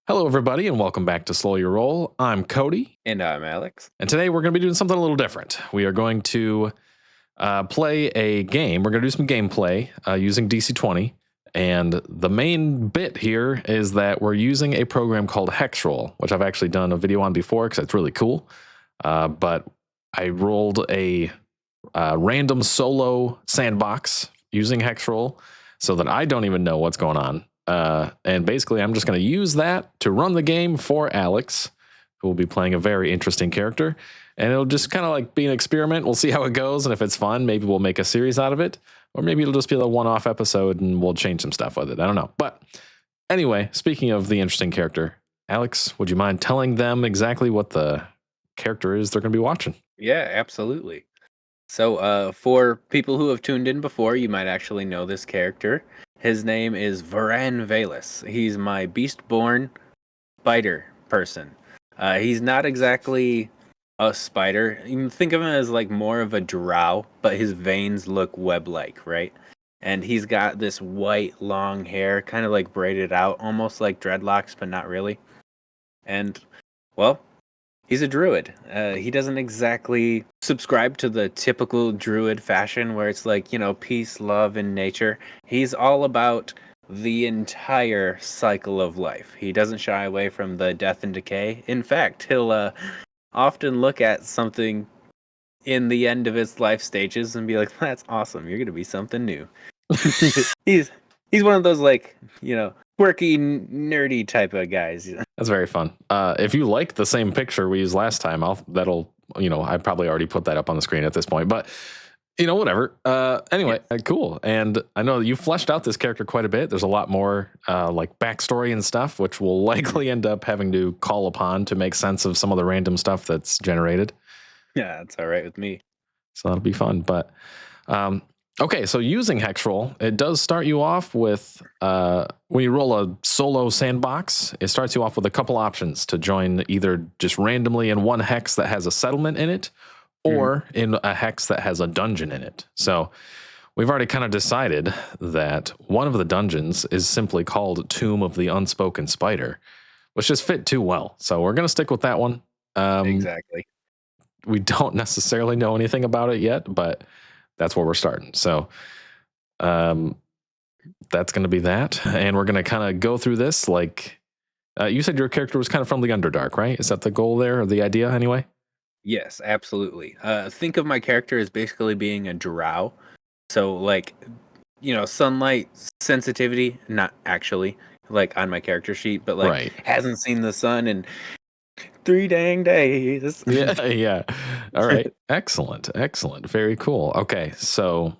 Hello, everybody, and welcome back to Slow Your Roll. I'm Cody, And I'm Alex. and today we're going to be doing something a little different. We are going to play a game. We're going to do some gameplay using DC20, and the main bit here is that we're using a program called Hexroll, which I've actually done a video on before because it's really cool. But I rolled a random solo sandbox using Hexroll so that I don't even know what's going on. And basically, I'm just going to use that to run the game for Alex, who will be playing a very interesting character. And it'll just kind of like be an experiment. We'll see how it goes. And if it's fun, maybe we'll make a series out of it. Or maybe it'll just be a one-off episode and we'll change some stuff with it. I don't know. But anyway, speaking of the interesting character, Alex, would you mind telling them exactly what the character is they're going to be watching? Yeah, absolutely. So, for people who have tuned in before, you might actually know this character. His name is Vorran. He's my Beastborn spider person. He's not exactly a spider. You can think of him as like more of a drow, but his veins look web-like, right? And he's got this white long hair, kind of like braided out, almost like dreadlocks, but not really. And, well, he's a druid. He doesn't exactly subscribe to the typical druid fashion where it's like, peace, love, and nature. He's all about the entire cycle of life. He doesn't shy away from the death and decay. In fact, he'll often look at something in the end of its life stages and be like, that's awesome. You're going to be something new. He's one of those, like, quirky, nerdy type of guys. That's very fun. If you like the same picture we used last time, I probably already put that up on the screen at this point, but whatever. Anyway, cool. And I know you fleshed out this character quite a bit. There's a lot more like backstory and stuff, which we'll likely end up having to call upon to make sense of some of the random stuff that's generated. Yeah, that's all right with me. So that'll be fun. But okay, so using Hexroll, it does start you off with, when you roll a solo sandbox, it starts you off with a couple options to join either just randomly in one hex that has a settlement in it, or in a hex that has a dungeon in it. So we've already kind of decided that one of the dungeons is simply called Tomb of the Unspoken Spider, which just fit too well. So we're going to stick with that one. Exactly. We don't necessarily know anything about it yet, but that's where we're starting. So that's going to be that. And we're going to kind of go through this like, you said your character was kind of from the Underdark, right? Is that the goal there, or the idea anyway? Yes, absolutely. Think of my character as basically being a drow. So, like, sunlight sensitivity, not actually, like on my character sheet, but like hasn't seen the sun in 3 dang days. Yeah. All right. Excellent. Very cool. Okay, so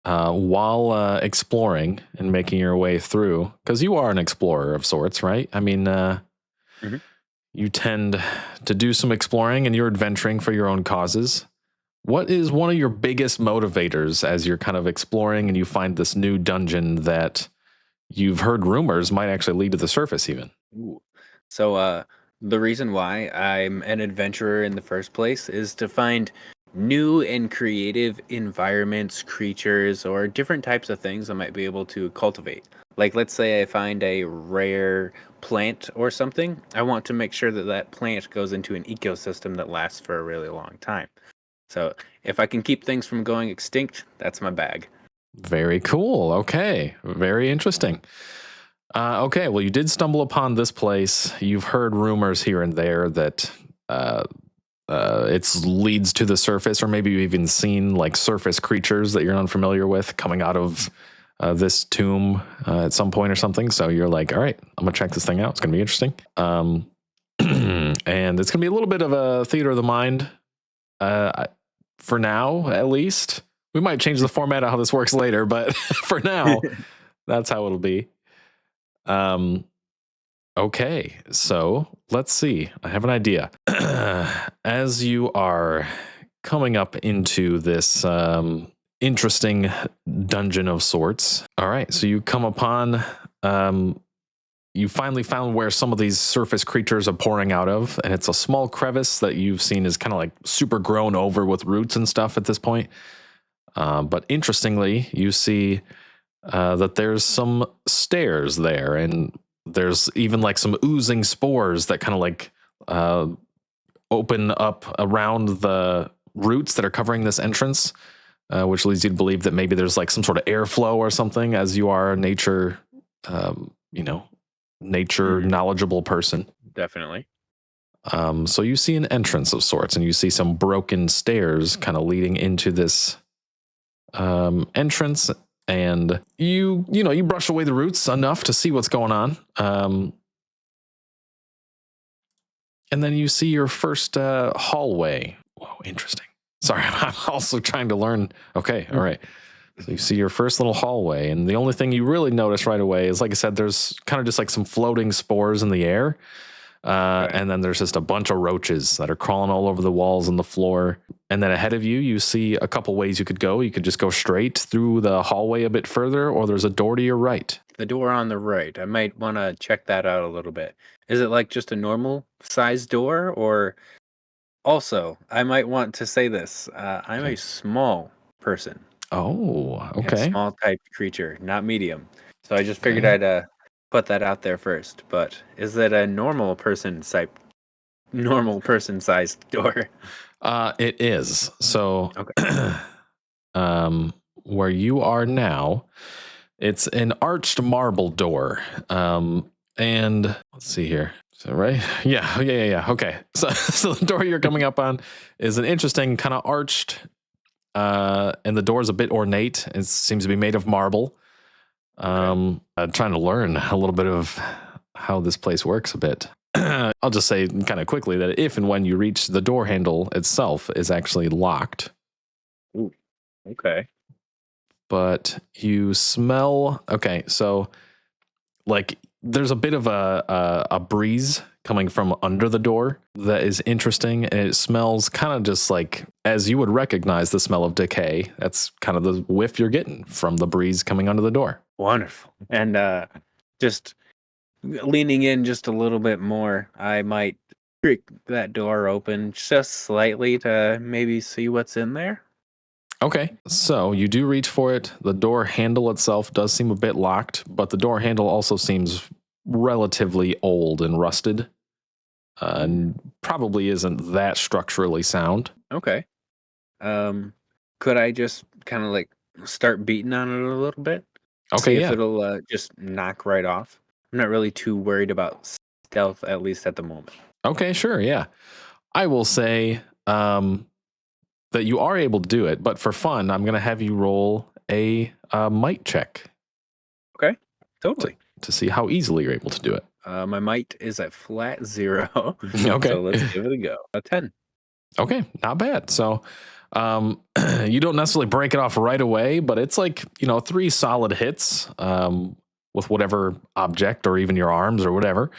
while exploring and making your way through, because you are an explorer of sorts, right? I mean, you tend to do some exploring and you're adventuring for your own causes. What is one of your biggest motivators as you're kind of exploring and you find this new dungeon that you've heard rumors might actually lead to the surface even? Ooh. So, the reason why I'm an adventurer in the first place is to find new and creative environments, creatures, or different types of things I might be able to cultivate. Like, let's say I find a rare plant or something. I want to make sure that that plant goes into an ecosystem that lasts for a really long time. So if I can keep things from going extinct, that's my bag. Very cool. Okay. Very interesting. Okay, well, you did stumble upon this place. You've heard rumors here and there that it leads to the surface, or maybe you've even seen like surface creatures that you're unfamiliar with coming out of this tomb at some point or something. So you're like, all right, I'm going to check this thing out. It's going to be interesting. And it's going to be a little bit of a theater of the mind for now, at least. We might change the format of how this works later, but for now, that's how it'll be. Okay, so let's see. I have an idea. As you are coming up into this interesting dungeon of sorts. All right, so you come upon, you finally found where some of these surface creatures are pouring out of, and it's a small crevice that you've seen is kind of like super grown over with roots and stuff at this point. But interestingly, you see that there's some stairs there, and There's even like some oozing spores that kind of like open up around the roots that are covering this entrance, which leads you to believe that maybe there's like some sort of airflow or something, as you are a nature, nature knowledgeable person. Definitely. So you see an entrance of sorts, and you see some broken stairs kind of leading into this entrance, and you brush away the roots enough to see what's going on. And then you see your first hallway. Whoa, interesting. Sorry, I'm also trying to learn. Okay, all right. So you see your first little hallway, and the only thing you really notice right away is, like I said, there's kind of just like some floating spores in the air. And then there's just a bunch of roaches that are crawling all over the walls and the floor. And then ahead of you, you see a couple ways you could go. You could just go straight through the hallway a bit further, or there's a door to your right. The door on the right. I might want to check that out a little bit. Is it like just a normal size door? Or also, I might want to say this. I'm a small person. Oh, okay. A small type creature, not medium. So I just figured I'd put that out there first. But is it a normal person sized door? It is. So where you are now, it's an arched marble door. And let's see here. Is that right? Yeah. Okay. So the door you're coming up on is an interesting kind of arched, and the door is a bit ornate. It seems to be made of marble. Trying to learn a little bit of how this place works a bit. I'll just say kind of quickly that if and when you reach the door handle itself is actually locked. Ooh, okay. But you smell. Okay, so like there's a bit of a breeze coming from under the door that is interesting, and it smells kind of just like, as you would recognize the smell of decay. That's kind of the whiff you're getting from the breeze coming under the door. Wonderful. And just leaning in just a little bit more, I might creak that door open just slightly to maybe see what's in there. Okay, so you do reach for it. The door handle itself does seem a bit locked, but the door handle also seems relatively old and rusted, and probably isn't that structurally sound. Okay. Could I just kind of like start beating on it a little bit? Okay, See if it'll just knock right off. I'm not really too worried about stealth, at least at the moment. Okay, sure, yeah. I will say that you are able to do it, but for fun, I'm going to have you roll a might check. Okay, totally. To see how easily you're able to do it. My might is at flat 0. Okay. So let's give it a go. A 10. Okay, not bad. So you don't necessarily break it off right away, but it's like, 3 solid hits with whatever object or even your arms or whatever.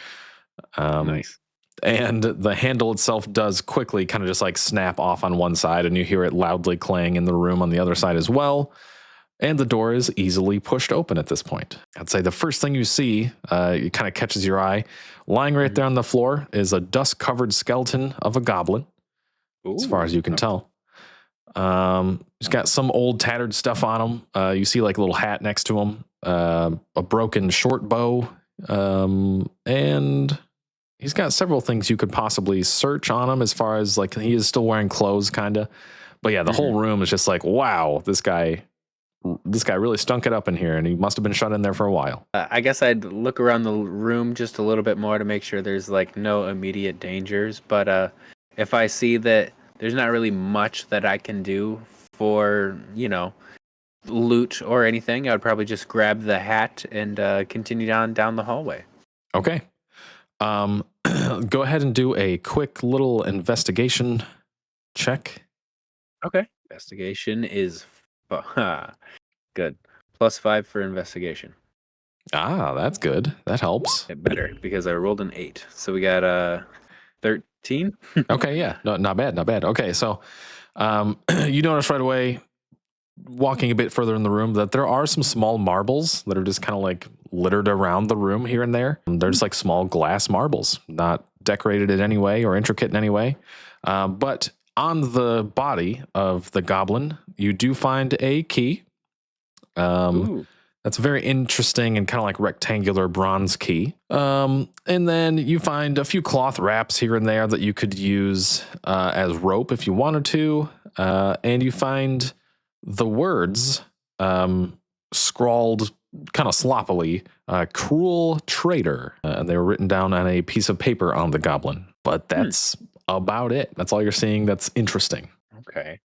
Nice. And the handle itself does quickly kind of just like snap off on one side, and you hear it loudly clang in the room on the other side as well. And the door is easily pushed open at this point. I'd say the first thing you see, it kind of catches your eye. Lying right there on the floor is a dust-covered skeleton of a goblin, as far as you can tell. He's got some old tattered stuff on him. You see like a little hat next to him, a broken short bow, and he's got several things you could possibly search on him, as far as like he is still wearing clothes, kind of. But yeah, the whole room is just like, wow, this guy really stunk it up in here, and he must have been shut in there for a while. I guess I'd look around the room just a little bit more to make sure there's like no immediate dangers. But if I see that there's not really much that I can do for, loot or anything, I would probably just grab the hat and continue down the hallway. Okay. Go ahead and do a quick little investigation check. Okay. Investigation is good. +5 for investigation. Ah, that's good. That helps. Better because I rolled an 8. So we got 13. Okay, yeah. No, not bad. Okay, so you notice right away, walking a bit further in the room, that there are some small marbles that are just kind of like littered around the room here and there. They're just like small glass marbles, not decorated in any way or intricate in any way. But on the body of the goblin, you do find a key that That's very interesting and kind of like rectangular bronze key. And then you find a few cloth wraps here and there that you could use as rope if you wanted to. And you find the words scrawled kind of sloppily, cruel traitor. And they were written down on a piece of paper on the goblin. But that's about it. That's all you're seeing that's interesting. Okay.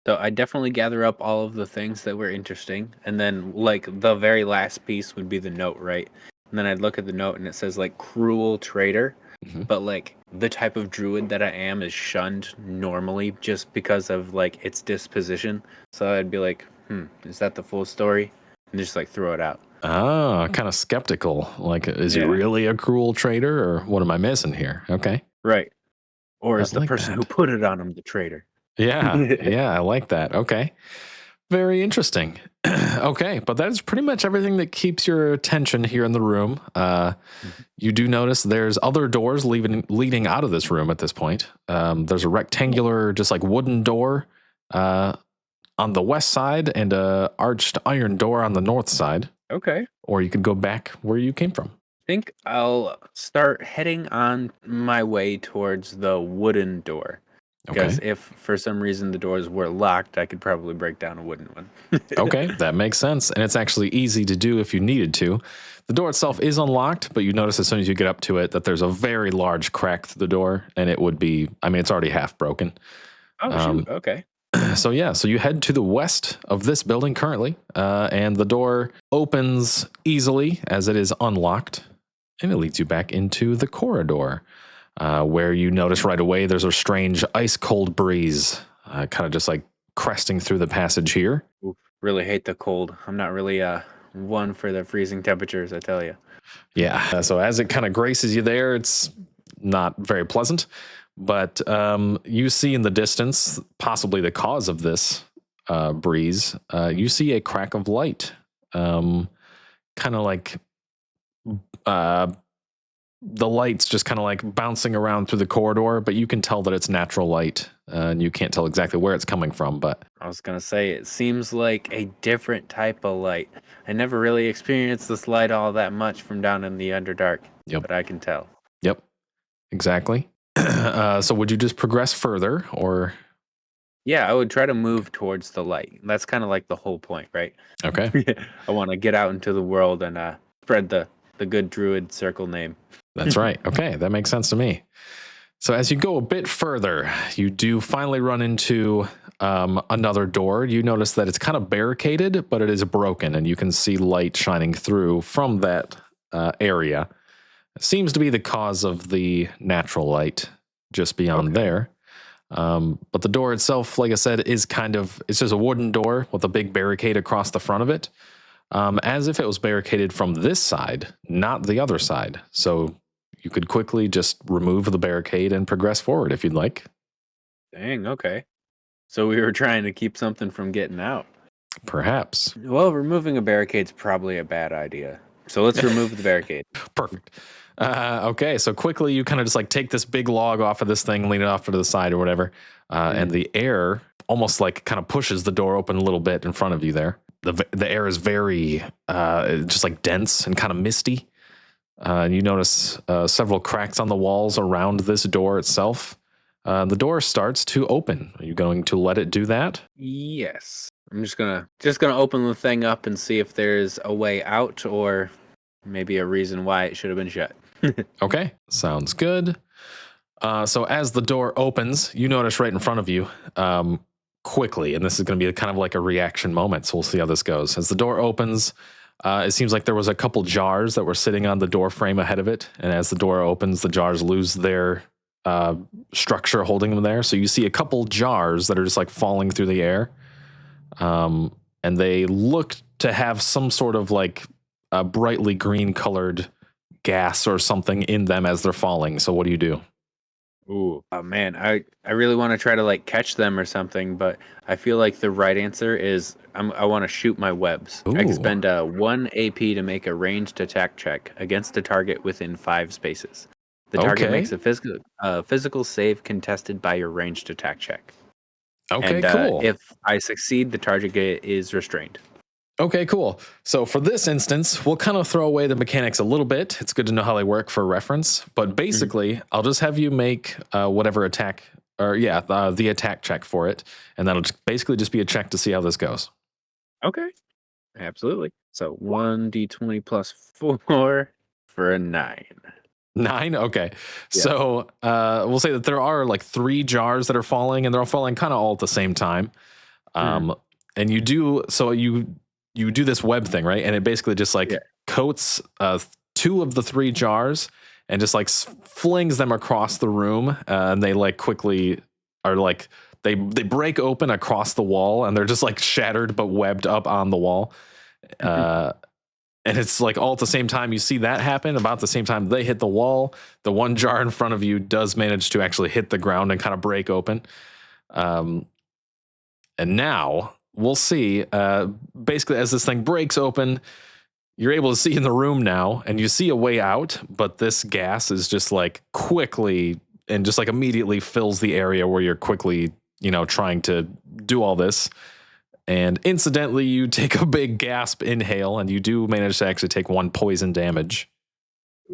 So I definitely gather up all of the things that were interesting, and then like the very last piece would be the note, right? And then I'd look at the note and it says like cruel traitor, but like the type of druid that I am is shunned normally just because of like its disposition. So I'd be like, is that the full story? And just like throw it out. Ah, kind of skeptical. Like, is he really a cruel traitor, or what am I missing here? Okay. Right. Or is the like person that. who put it on him the traitor? Yeah, yeah, I like that. Okay. Very interesting. Okay, but that is pretty much everything that keeps your attention here in the room. You do notice there's other doors leading out of this room at this point. There's a rectangular, just like wooden door on the west side and a arched iron door on the north side. Okay. Or you could go back where you came from. I think I'll start heading on my way towards the wooden door. Because if for some reason the doors were locked, I could probably break down a wooden one. Okay, that makes sense. And it's actually easy to do if you needed to. The door itself is unlocked, but you notice as soon as you get up to it that there's a very large crack through the door, and it would be, it's already half broken. Oh, shoot. Okay. So you head to the west of this building currently, and the door opens easily as it is unlocked, and it leads you back into the corridor. Where you notice right away there's a strange ice cold breeze kind of just like cresting through the passage here. Oof, really hate the cold. I'm not really one for the freezing temperatures, I tell you. Yeah. So as it kind of graces you there, it's not very pleasant. But you see in the distance, possibly the cause of this breeze, you see a crack of light, kind of like the light's just kind of like bouncing around through the corridor, but you can tell that it's natural light, and you can't tell exactly where it's coming from. But I was going to say, it seems like a different type of light. I never really experienced this light all that much from down in the Underdark, but I can tell. Yep, exactly. So would you just progress further, or? Yeah, I would try to move towards the light. That's kind of like the whole point, right? Okay. I want to get out into the world and spread the good druid circle name. That's right. Okay, that makes sense to me. So as you go a bit further, you do finally run into another door. You notice that it's kind of barricaded, but it is broken, and you can see light shining through from that area. It seems to be the cause of the natural light just beyond there. But the door itself, like I said, is it's just a wooden door with a big barricade across the front of it. As if it was barricaded from this side, not the other side. So you could quickly just remove the barricade and progress forward if you'd like. Dang, okay. So we were trying to keep something from getting out. Perhaps. Well, removing a barricade's probably a bad idea. So let's remove the barricade. Perfect. Okay, so quickly you kind of just like take this big log off of this thing, lean it off to the side or whatever, and the air almost like kind of pushes the door open a little bit in front of you there. The air is very just like dense and kind of misty. You notice several cracks on the walls around this door itself. The door starts to open. Are you going to let it do that? Yes. I'm just gonna open the thing up and see if there's a way out or maybe a reason why it should have been shut. Okay, sounds good. So as the door opens, you notice right in front of you, quickly, and this is going to be kind of like a reaction moment, so we'll see how this goes. As the door opens, it seems like there was a couple jars that were sitting on the door frame ahead of it, and as the door opens, the jars lose their structure holding them there. So you see a couple jars that are just like falling through the air, and they look to have some sort of like a brightly green colored gas or something in them as they're falling. So what do you do? Ooh, oh man, I really want to try to like catch them or something, but I feel like the right answer is I want to shoot my webs. I can spend 1 AP to make a ranged attack check against a target within 5 spaces. The target makes a physical save contested by your ranged attack check. Okay, and, cool. If I succeed, the target is restrained. Okay, cool. So for this instance, we'll kind of throw away the mechanics a little bit. It's good to know how they work for reference. But basically, I'll just have you make whatever attack, or the attack check for it, and that'll basically just be a check to see how this goes. Okay. Absolutely. So 1d20 plus 4 for a 9. 9? Okay. Yeah. So we'll say that there are like 3 jars that are falling, and they're all falling kind of all at the same time. And you do do this web thing, right? And it basically just like coats 2 of the 3 jars and just like flings them across the room, and they like quickly are like they break open across the wall, and they're just like shattered but webbed up on the wall. And it's like all at the same time. You see that happen about the same time they hit the wall. The one jar in front of you does manage to actually hit the ground and kind of break open. And now we'll see, basically, as this thing breaks open, you're able to see in the room now, and you see a way out, but this gas is just like quickly and just like immediately fills the area where you're quickly, trying to do all this. And incidentally, you take a big gasp inhale, and you do manage to actually take 1 poison damage.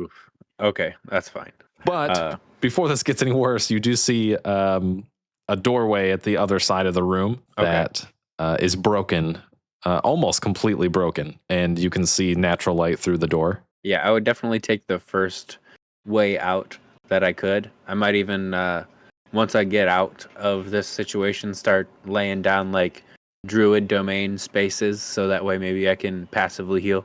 Oof. Okay, that's fine. But before this gets any worse, you do see a doorway at the other side of the room that is broken, almost completely broken, and you can see natural light through the door. Yeah, I would definitely take the first way out that I could. I might even, once I get out of this situation, start laying down like druid domain spaces, so that way maybe I can passively heal.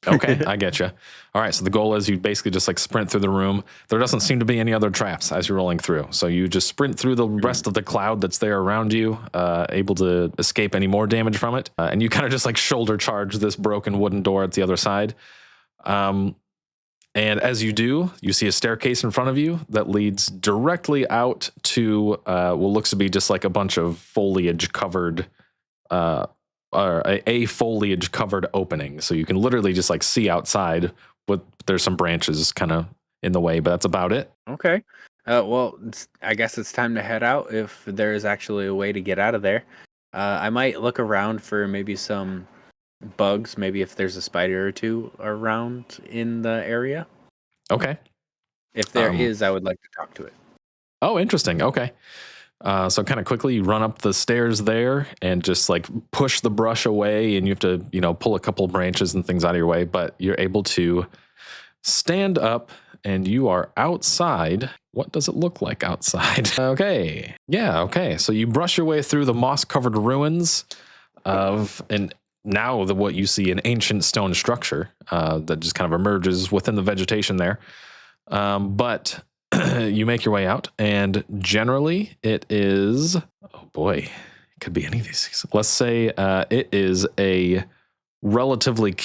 Okay, I get you. All right, so the goal is you basically just like sprint through the room. There doesn't seem to be any other traps as you're rolling through. So you just sprint through the rest of the cloud that's there around you, able to escape any more damage from it. And you kind of just like shoulder charge this broken wooden door at the other side. And as you do, you see a staircase in front of you that leads directly out to what looks to be just like a bunch of foliage covered or a foliage covered opening, so you can literally just like see outside, but there's some branches kind of in the way, but that's about it. Okay. Well, I guess it's time to head out if there is actually a way to get out of there. I might look around for maybe some bugs, maybe if there's a spider or 2 around in the area. Okay. If there is, I would like to talk to it. Oh, interesting. Okay. So kind of quickly you run up the stairs there and just like push the brush away, and you have to, pull a couple branches and things out of your way, but you're able to stand up and you are outside. What does it look like outside? Okay. Yeah. Okay. So you brush your way through the moss covered ruins of, and now what you see, an ancient stone structure that just kind of emerges within the vegetation there. But you make your way out, and generally it is, oh boy, it could be any of these things. Let's say it is a relatively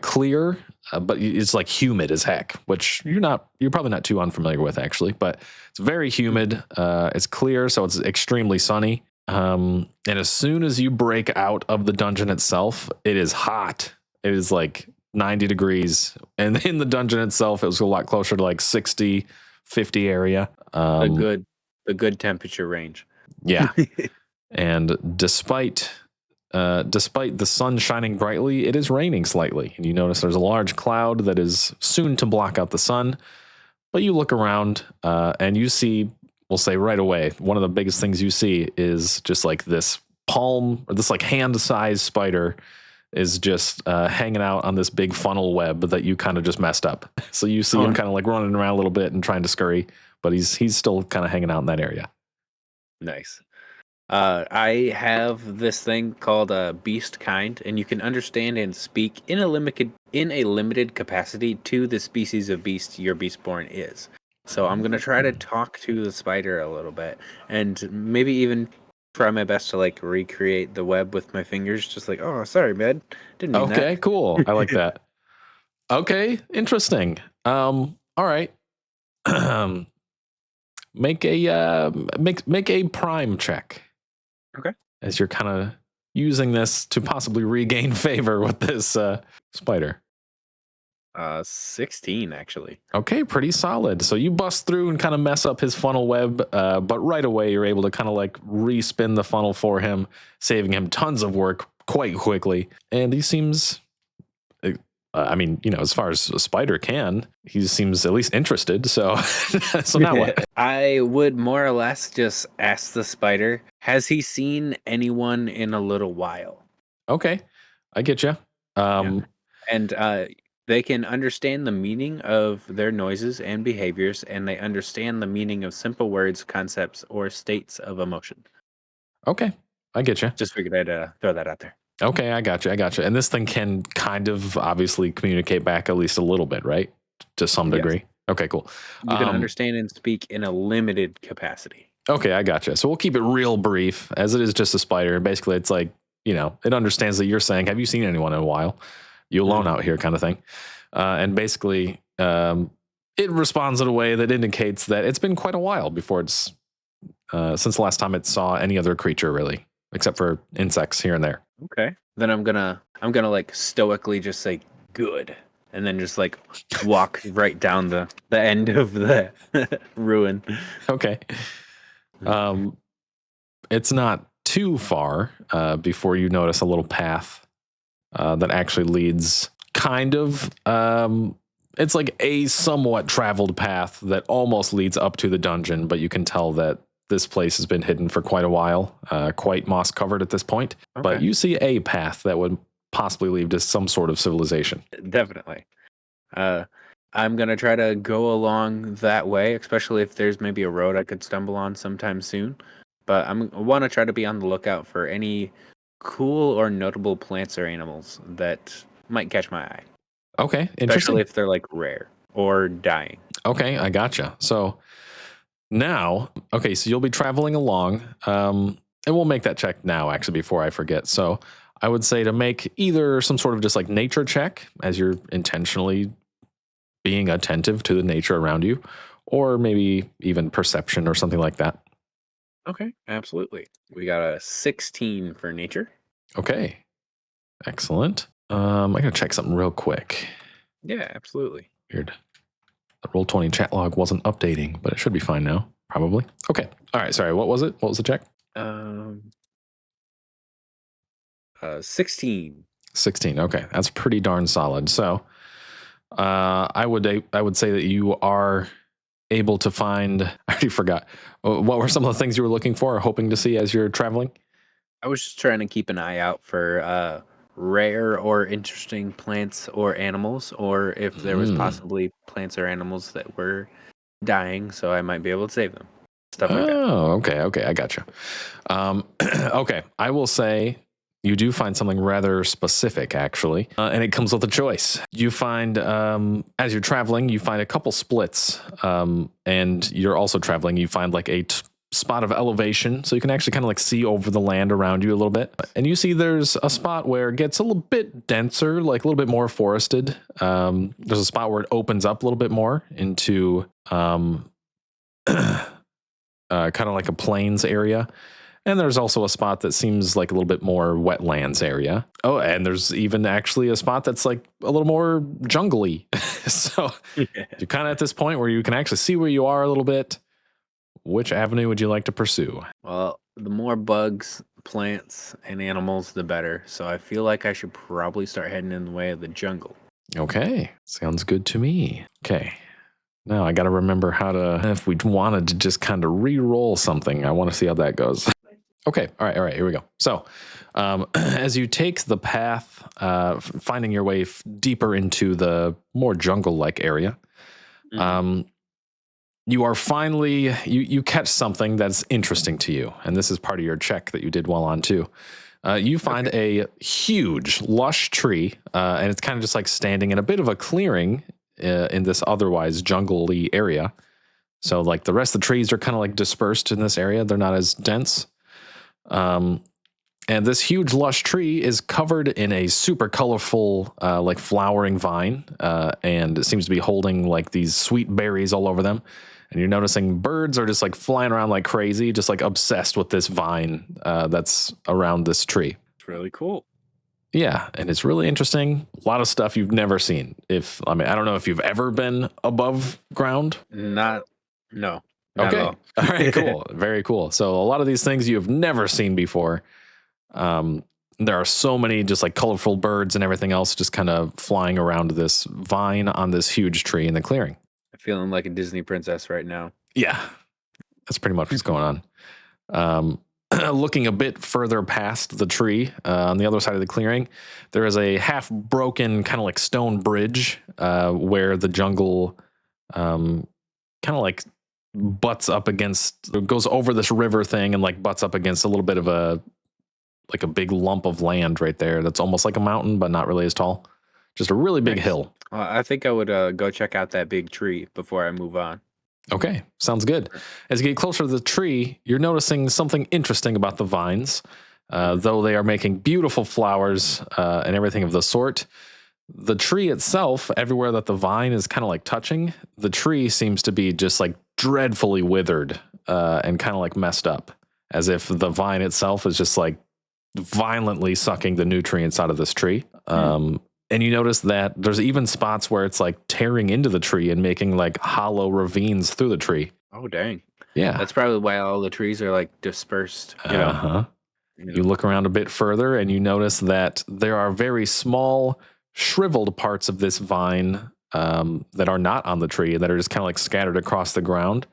clear, but it's like humid as heck, which you're probably not too unfamiliar with actually, but it's very humid. It's clear, so it's extremely sunny. And as soon as you break out of the dungeon itself, it is hot. It is like 90 degrees, and in the dungeon itself, it was a lot closer to like 60, 50 area. The good temperature range. Yeah. And despite the sun shining brightly, it is raining slightly. And you notice there's a large cloud that is soon to block out the sun. But you look around and you see, we'll say right away, one of the biggest things you see is just like this palm, or this like hand-sized spider is just hanging out on this big funnel web that you kind of just messed up. So you see him kind of like running around a little bit and trying to scurry, but he's still kind of hanging out in that area. Nice. I have this thing called a beast kind, and you can understand and speak in a limited capacity to the species of beast your beastborn is. So I'm gonna try to talk to the spider a little bit, and maybe even try my best to like recreate the web with my fingers, just like, oh, sorry, man, didn't mean that. Okay, cool. I like that. Okay, interesting. All right. Make a prime check. Okay. As you're kind of using this to possibly regain favor with this spider. 16 actually. Okay, pretty solid. So you bust through and kind of mess up his funnel web, but right away you're able to kind of like respin the funnel for him, saving him tons of work, quite quickly, and he seems. I mean, as far as a spider can, he seems at least interested. So, so now what? I would more or less just ask the spider, has he seen anyone in a little while? Okay, I get you. Yeah. And they can understand the meaning of their noises and behaviors, and they understand the meaning of simple words, concepts, or states of emotion. Okay, I get you. Just figured I'd throw that out there. Okay, I got you. And this thing can kind of obviously communicate back at least a little bit, right? To some Yes. degree. Okay, cool. You can understand and speak in a limited capacity. Okay, I gotcha. So we'll keep it real brief, as it is just a spider. Basically, it's like, it understands that you're saying, have you seen anyone in a while? You alone out here kind of thing. And basically, it responds in a way that indicates that it's been quite a while before it's, since the last time it saw any other creature, really, except for insects here and there. Okay. Then I'm gonna like stoically just say good, and then just like walk right down the end of the ruin. Okay. It's not too far before you notice a little path that actually leads kind of it's like a somewhat traveled path that almost leads up to the dungeon, but you can tell that this place has been hidden for quite a while, quite moss covered at this point. Okay. But you see a path that would possibly lead to some sort of civilization. Definitely. I'm going to try to go along that way, especially if there's maybe a road I could stumble on sometime soon. But I want to try to be on the lookout for any cool or notable plants or animals that might catch my eye. Okay, interesting. Especially if they're like rare or dying. Okay, I gotcha. So now, okay, so you'll be traveling along, and we'll make that check now, actually, before I forget. So I would say to make either some sort of just like nature check, as you're intentionally being attentive to the nature around you, or maybe even perception or something like that. Okay, absolutely. We got a 16 for nature. Okay, excellent. I'm going to check something real quick. Yeah, absolutely. Weird. The Roll20 chat log wasn't updating, but it should be fine now, probably. Okay. All right. Sorry. What was it? What was the check? 16. 16. Okay. That's pretty darn solid. So I would say that you are able to find, I already forgot. What were some of the things you were looking for or hoping to see as you're traveling? I was just trying to keep an eye out for rare or interesting plants or animals, or if there was possibly plants or animals that were dying, so I might be able to save them. Stuff like that. Oh, okay, I gotcha. Okay, I will say you do find something rather specific, actually, and it comes with a choice. You find, as you're traveling, you find a couple splits, and you're also traveling, you find like a spot of elevation, so you can actually kind of like see over the land around you a little bit. And you see there's a spot where it gets a little bit denser, like a little bit more forested. There's a spot where it opens up a little bit more into kind of like a plains area. And there's also a spot that seems like a little bit more wetlands area. Oh, and there's even actually a spot that's like a little more jungly. So you're kind of at this point where you can actually see where you are a little bit. Which avenue would you like to pursue? Well, the more bugs, plants, and animals, the better. So I feel like I should probably start heading in the way of the jungle. Okay, sounds good to me. Okay, now I got to remember how to, if we wanted to just kind of re-roll something, I want to see how that goes. Okay, all right, here we go. So as you take the path, finding your way deeper into the more jungle-like area, you are finally, you catch something that's interesting to you. And this is part of your check that you did well on too. You find a huge, lush tree, and it's kind of just like standing in a bit of a clearing in this otherwise jungle-y area. So like the rest of the trees are kind of like dispersed in this area. They're not as dense. And this huge, lush tree is covered in a super colorful, like flowering vine. And it seems to be holding like these sweet berries all over them. And you're noticing birds are just like flying around like crazy, just like obsessed with this vine that's around this tree. It's really cool. Yeah, and it's really interesting. A lot of stuff you've never seen. I don't know if you've ever been above ground. No. Okay. All right, cool. Very cool. So a lot of these things you have never seen before. There are so many just like colorful birds and everything else just kind of flying around this vine on this huge tree in the clearing. I'm feeling like a Disney princess right now. Yeah, that's pretty much what's going on. Looking a bit further past the tree, on the other side of the clearing, there is a half broken kind of like stone bridge where the jungle kind of like butts up against, goes over this river thing and like butts up against a little bit of a big lump of land right there that's almost like a mountain, but not really as tall. Just a really big hill. I think I would go check out that big tree before I move on. Okay, sounds good. As you get closer to the tree, you're noticing something interesting about the vines. Though they are making beautiful flowers and everything of the sort, the tree itself, everywhere that the vine is kind of like touching, the tree seems to be just like dreadfully withered and kind of like messed up, as if the vine itself is just like violently sucking the nutrients out of this tree. And you notice that there's even spots where it's like tearing into the tree and making like hollow ravines through the tree. Oh, dang. Yeah. That's probably why all the trees are like dispersed. You know? You look around a bit further and you notice that there are very small, shriveled parts of this vine that are not on the tree, that are just kind of like scattered across the ground.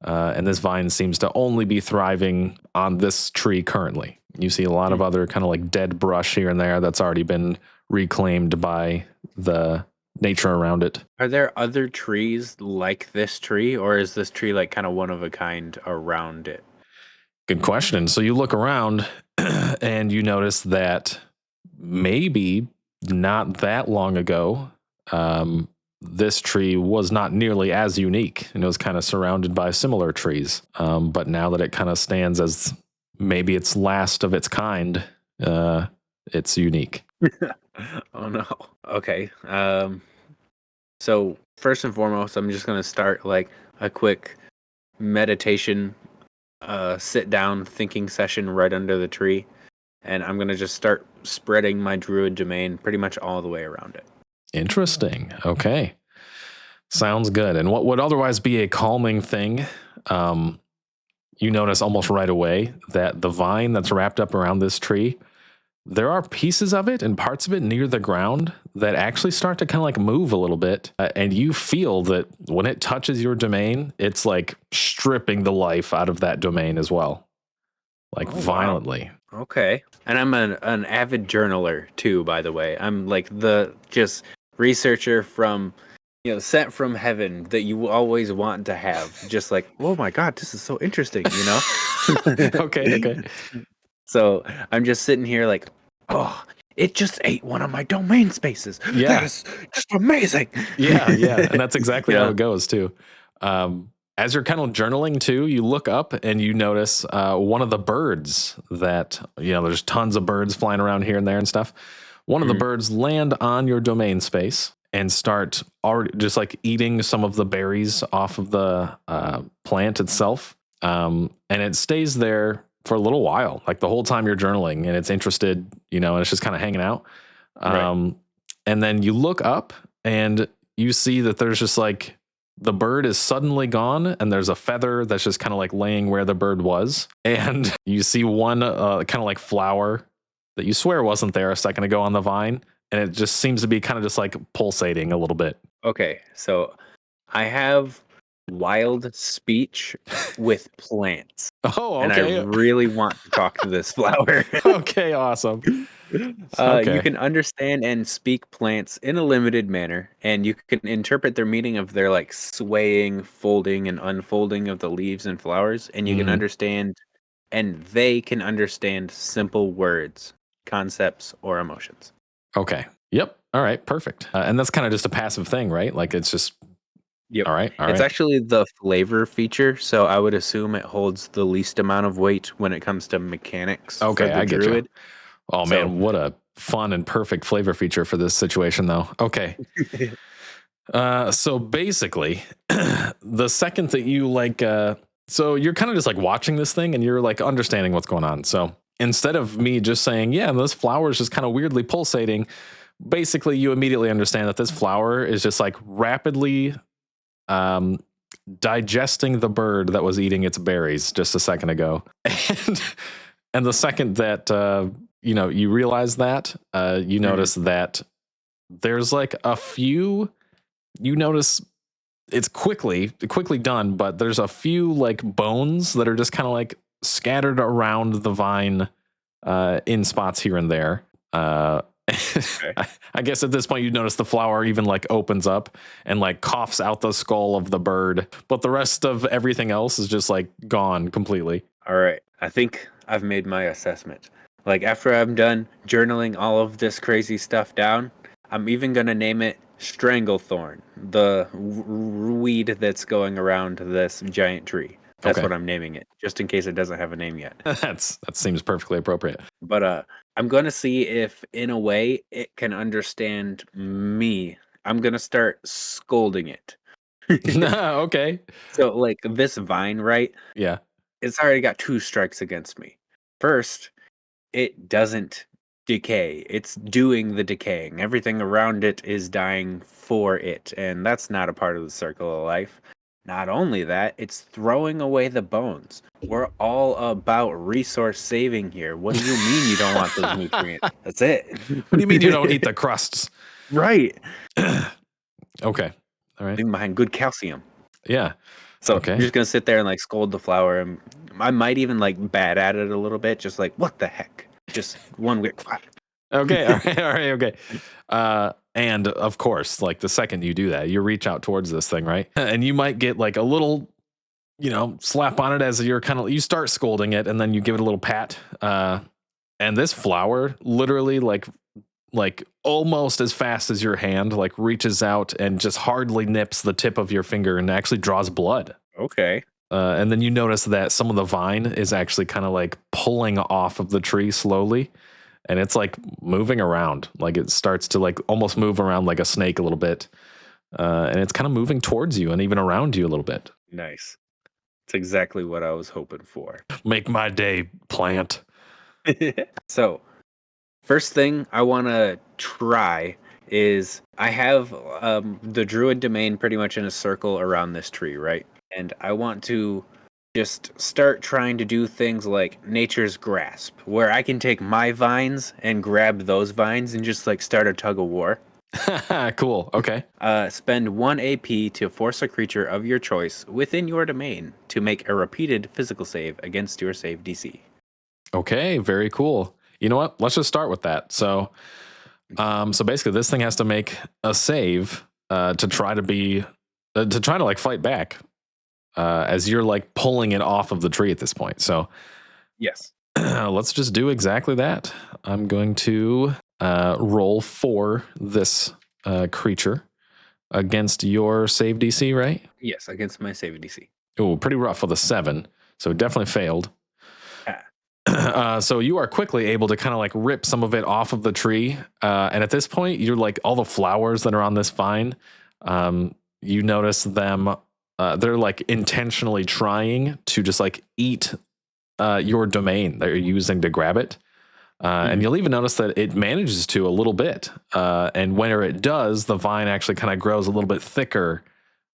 And this vine seems to only be thriving on this tree currently. You see a lot of other kind of like dead brush here and there that's already been reclaimed by the nature around it. Are there other trees like this tree, or is this tree like kind of one of a kind around it? Good question. So you look around and you notice that maybe not that long ago, this tree was not nearly as unique, and it was kind of surrounded by similar trees. But now that it kind of stands as maybe its last of its kind, it's unique. Oh no. Okay. So first and foremost, I'm just gonna start like a quick meditation, sit down thinking session right under the tree, and I'm gonna just start spreading my druid domain pretty much all the way around it. Interesting. Okay. Sounds good. And what would otherwise be a calming thing, you notice almost right away that the vine that's wrapped up around this tree, there are pieces of it and parts of it near the ground that actually start to kind of like move a little bit. And you feel that when it touches your domain, it's like stripping the life out of that domain as well. Like violently. Wow. Okay. And I'm an avid journaler too, by the way. I'm like the just researcher from, sent from heaven that you always want to have. Just like, oh my God, this is so interesting, Okay. So I'm just sitting here like, oh, it just ate one of my domain spaces. Yeah. That is just amazing. Yeah. And that's exactly how it goes too. As you're kind of journaling too, you look up and you notice one of the birds that, there's tons of birds flying around here and there and stuff. One of the birds land on your domain space and start already just like eating some of the berries off of the plant itself. And it stays there for a little while, like the whole time you're journaling, and it's interested, and it's just kind of hanging out. Right. And then you look up and you see that there's just like the bird is suddenly gone, and there's a feather that's just kind of like laying where the bird was. And you see one kind of like flower that you swear wasn't there a second ago on the vine, and it just seems to be kind of just like pulsating a little bit. Okay, so I have wild speech with plants. Oh, okay. And I really want to talk to this flower. Okay, awesome. Okay. You can understand and speak plants in a limited manner, and you can interpret their meaning of their like swaying, folding, and unfolding of the leaves and flowers, and you can understand, and they can understand simple words, concepts, or emotions. Okay. Yep. All right. Perfect. And that's kind of just a passive thing, right? Like it's just. Yep. All right. It's actually the flavor feature, so I would assume it holds the least amount of weight when it comes to mechanics. Okay, for the I get druid. you. Oh man, what a fun and perfect flavor feature for this situation, though. Okay. So basically, the second that you like, so you're kind of just like watching this thing and you're like understanding what's going on. So instead of me just saying, yeah, this flower is just kind of weirdly pulsating, basically you immediately understand that this flower is just like rapidly digesting the bird that was eating its berries just a second ago. And And the second that you realize that, you notice that there's like a few. You notice it's quickly done, but there's a few like bones that are just kind of like scattered around the vine in spots here and there. Okay. I guess at this point you notice the flower even like opens up and like coughs out the skull of the bird, but the rest of everything else is just like gone completely. All right. I think I've made my assessment. Like after I'm done journaling all of this crazy stuff down, I'm even gonna name it Stranglethorn, the weed that's going around this giant tree. That's Okay. what I'm naming it, just in case it doesn't have a name yet. That seems perfectly appropriate. But I'm gonna see if, in a way, it can understand me. I'm gonna start scolding it. Okay. So, like this vine, right? Yeah. It's already got 2 strikes against me. First, it doesn't decay. It's doing the decaying. Everything around it is dying for it, and that's not a part of the circle of life. Not only that, it's throwing away the bones. We're all about resource saving here. What do you mean you don't want those nutrients? That's it. What do you mean you don't eat the crusts? Right. Okay. All right. Leaving behind good calcium. Yeah. So Okay. you're just gonna sit there and like scold the flower, and I might even like bat at it a little bit, just like what the heck? Just one weird. Okay. All right. Okay. And of course, like the second you do that, you reach out towards this thing, right? And you might get like a little, slap on it as you start scolding it, and then you give it a little pat. And this flower literally like almost as fast as your hand, like reaches out and just hardly nips the tip of your finger and actually draws blood. Okay. And then you notice that some of the vine is actually kind of like pulling off of the tree slowly. And it's like moving around, like it starts to like almost move around like a snake a little bit. And it's kind of moving towards you and even around you a little bit. Nice. It's exactly what I was hoping for. Make my day, plant. So, first thing I want to try is I have the druid domain pretty much in a circle around this tree, right? And I want to just start trying to do things like nature's grasp, where I can take my vines and grab those vines and just like start a tug of war. Cool. Okay. Spend 1 AP to force a creature of your choice within your domain to make a repeated physical save against your save DC. Okay. Very cool. You know what? Let's just start with that. So basically this thing has to make a save to try to like fight back as you're like pulling it off of the tree at this point. So Yes. let's just do exactly that. I'm going to roll for this creature against your save DC, right? Yes, against my save DC. Oh, pretty rough with a 7. So it definitely failed. So you are quickly able to kind of like rip some of it off of the tree. And at this point, you're like all the flowers that are on this vine, you notice them. They're like intentionally trying to just like eat your domain that you're using to grab it. And you'll even notice that it manages to a little bit. And whenever it does, the vine actually kind of grows a little bit thicker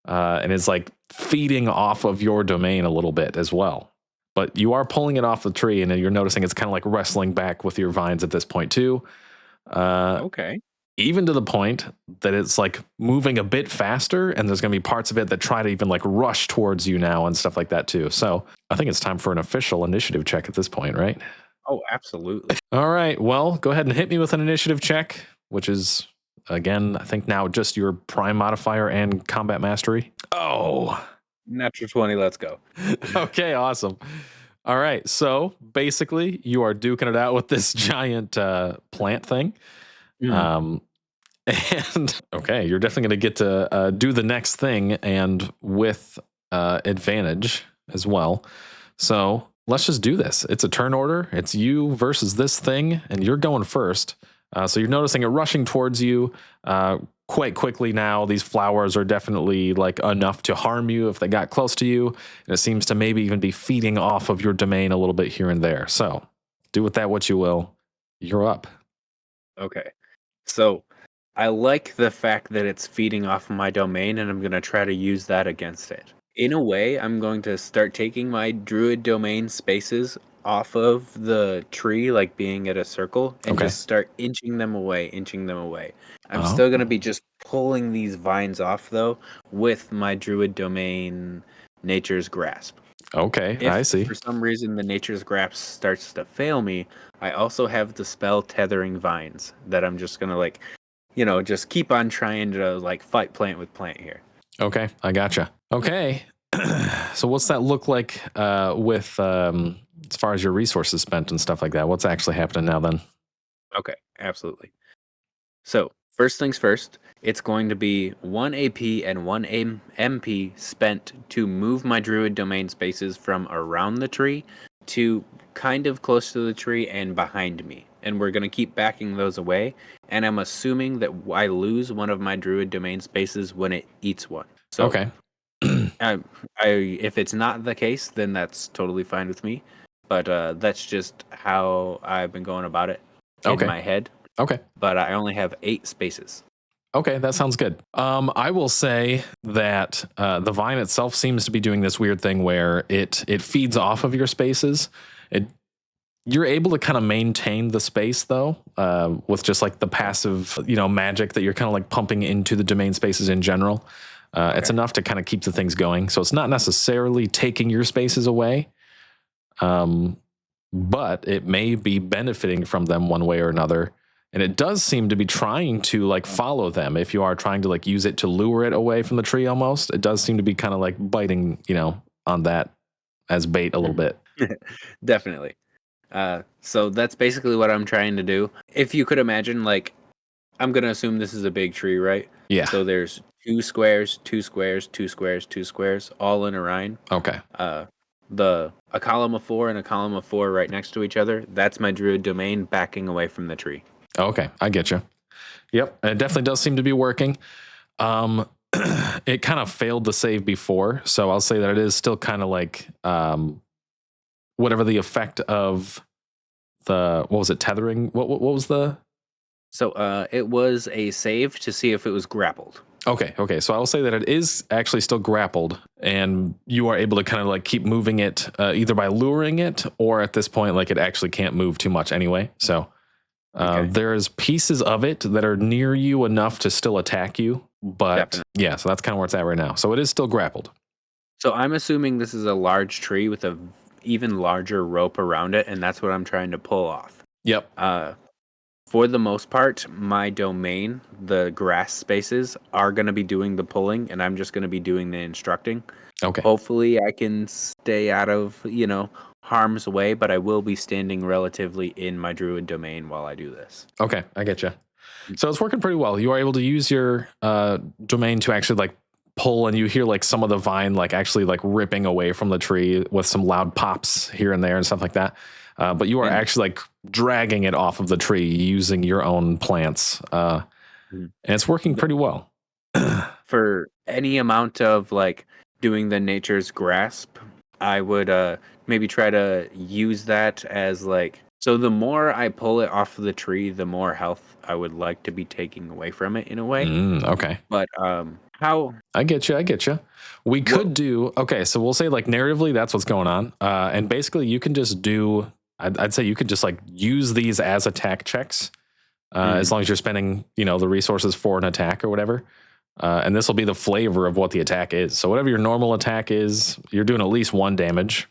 and is like feeding off of your domain a little bit as well. But you are pulling it off the tree, and you're noticing it's kind of like wrestling back with your vines at this point too. Okay. Even to the point that it's like moving a bit faster, and there's going to be parts of it that try to even like rush towards you now and stuff like that too. So I think it's time for an official initiative check at this point, right? Oh, absolutely. All right. Well, go ahead and hit me with an initiative check, which is, again, I think now just your prime modifier and combat mastery. Oh, Natural 20, let's go. okay, awesome. All right, so basically you are duking it out with this giant plant thing. And okay, you're definitely going to get to do the next thing, and with advantage as well. So let's just do this. It's a turn order. It's you versus this thing, and you're going first. So you're noticing it rushing towards you quite quickly now. These flowers are definitely like enough to harm you if they got close to you. And it seems to maybe even be feeding off of your domain a little bit here and there. So do with that what you will. You're up. Okay. So I like the fact that it's feeding off my domain, and I'm going to try to use that against it. In a way, I'm going to start taking my druid domain spaces off of the tree, like being at a circle, and Okay. just start inching them away, inching them away. I'm Oh. still gonna be just pulling these vines off though with my druid domain nature's grasp. Okay, If I see. for some reason the nature's grasp starts to fail me, I also have the spell tethering vines that I'm just gonna like, just keep on trying to like fight plant with plant here. Okay, I gotcha. Okay. So what's that look like with as far as your resources spent and stuff like that? What's actually happening now then? Okay, absolutely. So, first things first, it's going to be 1 AP and 1 MP spent to move my druid domain spaces from around the tree to kind of close to the tree and behind me. And we're going to keep backing those away. And I'm assuming that I lose one of my druid domain spaces when it eats one. So, Okay. if it's not the case, then that's totally fine with me. But that's just how I've been going about it in Okay. my head. Okay. But I only have 8 spaces. Okay, that sounds good. I will say that the vine itself seems to be doing this weird thing where it feeds off of your spaces. You're able to kind of maintain the space though, with just like the passive, magic that you're kind of like pumping into the domain spaces in general. It's enough to kind of keep the things going. So it's not necessarily taking your spaces away, but it may be benefiting from them one way or another. And it does seem to be trying to like follow them. If you are trying to like use it to lure it away from the tree almost, it does seem to be kind of like biting, on that as bait a little bit. Definitely. So that's basically what I'm trying to do. If you could imagine, like, I'm going to assume this is a big tree, right? Yeah. So there's 2 squares, 2 squares, 2 squares, 2 squares, all in a line. Okay. A column of 4 and a column of 4 right next to each other. That's my druid domain backing away from the tree. Okay. I get you. Yep. It definitely does seem to be working. It kind of failed the save before. So I'll say that it is still kind of like, whatever the effect of what was it? Tethering? What was the? So it was a save to see if it was grappled. Okay. So I'll say that it is actually still grappled, and you are able to kind of like keep moving it either by luring it, or at this point, like it actually can't move too much anyway. So there's pieces of it that are near you enough to still attack you, but Definitely. yeah, so that's kind of where it's at right now. So it is still grappled. So I'm assuming this is a large tree with a even larger rope around it, and that's what I'm trying to pull off. Yep. For the most part, my domain, the grass spaces, are going to be doing the pulling, and I'm just going to be doing the instructing. Okay. Hopefully, I can stay out of, harm's way, but I will be standing relatively in my druid domain while I do this. Okay, I get you. So it's working pretty well. You are able to use your domain to actually like pull, and you hear like some of the vine like actually like ripping away from the tree with some loud pops here and there and stuff like that. But you are actually like dragging it off of the tree using your own plants, and it's working pretty well. For any amount of like doing the nature's grasp, I would maybe try to use that as like, so the more I pull it off of the tree, the more health I would like to be taking away from it in a way. Okay. But how? I get you. We could do, okay, so we'll say like narratively, that's what's going on. And basically you can just do, I'd say you could just like use these as attack checks, as long as you're spending, the resources for an attack or whatever. And this will be the flavor of what the attack is. So whatever your normal attack is, you're doing at least 1 damage,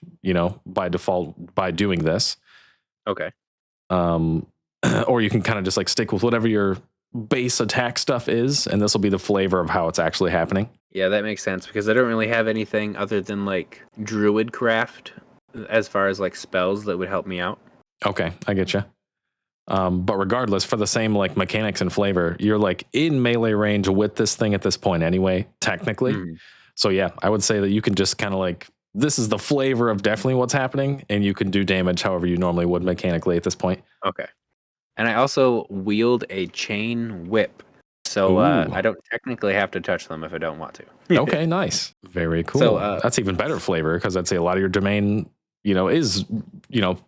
by default by doing this. Okay. Or you can kind of just like stick with whatever your base attack stuff is, and this will be the flavor of how it's actually happening. Yeah, that makes sense because I don't really have anything other than like druid craft as far as like spells that would help me out. Okay, I get you. But regardless, for the same like mechanics and flavor, you're like in melee range with this thing at this point anyway, technically. So yeah, I would say that you can just kind of like, this is the flavor of definitely what's happening, and you can do damage however you normally would mechanically at this point. Okay. And I also wield a chain whip, so I don't technically have to touch them if I don't want to. Okay, nice. Very cool. So, that's even better flavor, because I'd say a lot of your domain, is,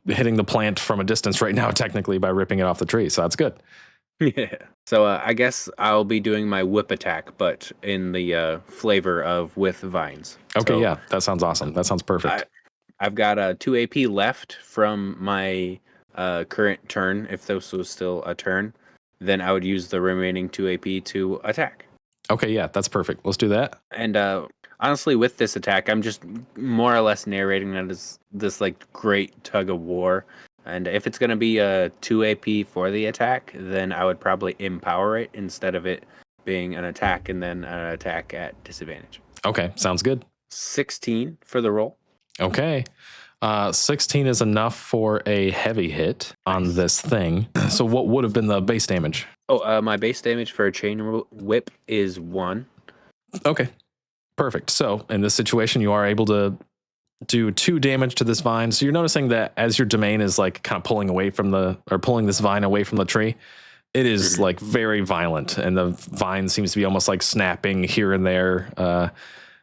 hitting the plant from a distance right now, technically, by ripping it off the tree. So that's good. Yeah. So I guess I'll be doing my whip attack, but in the flavor of with vines. Okay, so, yeah, that sounds awesome. That sounds perfect. I've got 2 AP left from my current turn. If this was still a turn, then I would use the remaining 2 AP to attack. Okay, yeah, that's perfect. Let's do that. And honestly, with this attack, I'm just more or less narrating that as this like great tug of war. And if it's going to be a 2 AP for the attack, then I would probably empower it instead of it being an attack and then an attack at disadvantage. Okay, sounds good. 16 for the roll. Okay. 16 is enough for a heavy hit on this thing. So what would have been the base damage? Oh, my base damage for a chain whip is 1. Okay, perfect. So in this situation, you are able to do 2 damage to this vine. So you're noticing that as your domain is like kind of pulling this vine away from the tree, it is like very violent, and the vine seems to be almost like snapping here and there.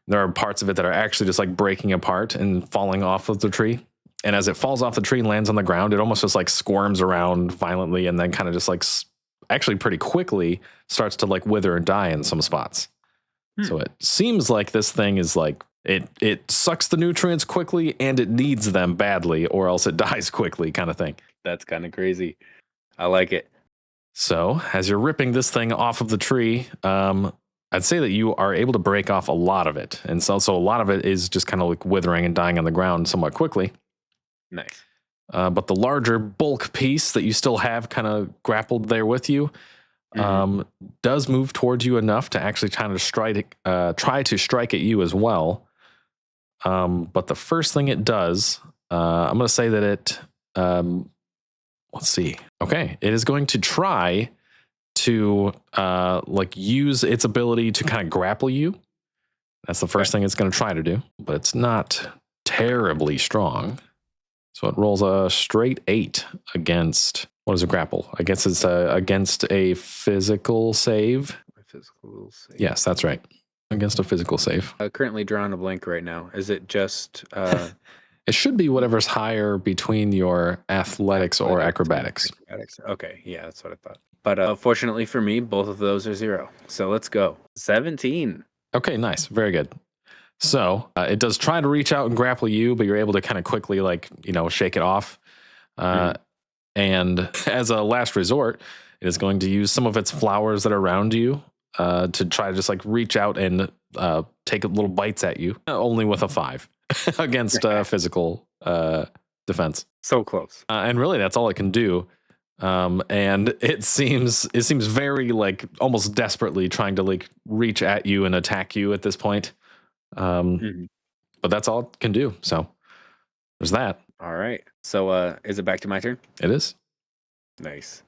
There are parts of it that are actually just like breaking apart and falling off of the tree. And as it falls off the tree and lands on the ground, it almost just like squirms around violently and then kind of just like actually pretty quickly starts to like wither and die in some spots. So it seems like this thing is like it sucks the nutrients quickly and it needs them badly, or else it dies quickly, kind of thing. That's kind of crazy. I like it. So as you're ripping this thing off of the tree, I'd say that you are able to break off a lot of it. And so a lot of it is just kind of like withering and dying on the ground somewhat quickly. Nice. But the larger bulk piece that you still have kind of grappled there with you does move towards you enough to actually try to strike at you as well. But the first thing it does, I'm going to say that it, let's see. Okay. It is going to try to like use its ability to kind of grapple you. That's the first thing it's going to try to do, but it's not terribly strong. So it rolls a straight 8 against, what is a grapple? I guess it's against a physical save. Physical save. Yes, that's right. Against a physical save. Currently drawing a blank right now. Is it just... It should be whatever's higher between your athletics or acrobatics. Okay, yeah, that's what I thought. But fortunately for me, both of those are 0. So let's go. 17. Okay, nice. Very good. So it does try to reach out and grapple you, but you're able to kind of quickly, like, shake it off. And as a last resort, it is going to use some of its flowers that are around you to try to just like reach out and take little bites at you, only with a 5 against physical defense. So close. And really, that's all it can do. And it seems very like almost desperately trying to like reach at you and attack you at this point. But that's all it can do. So there's that. All right. So is it back to my turn? It is. Nice.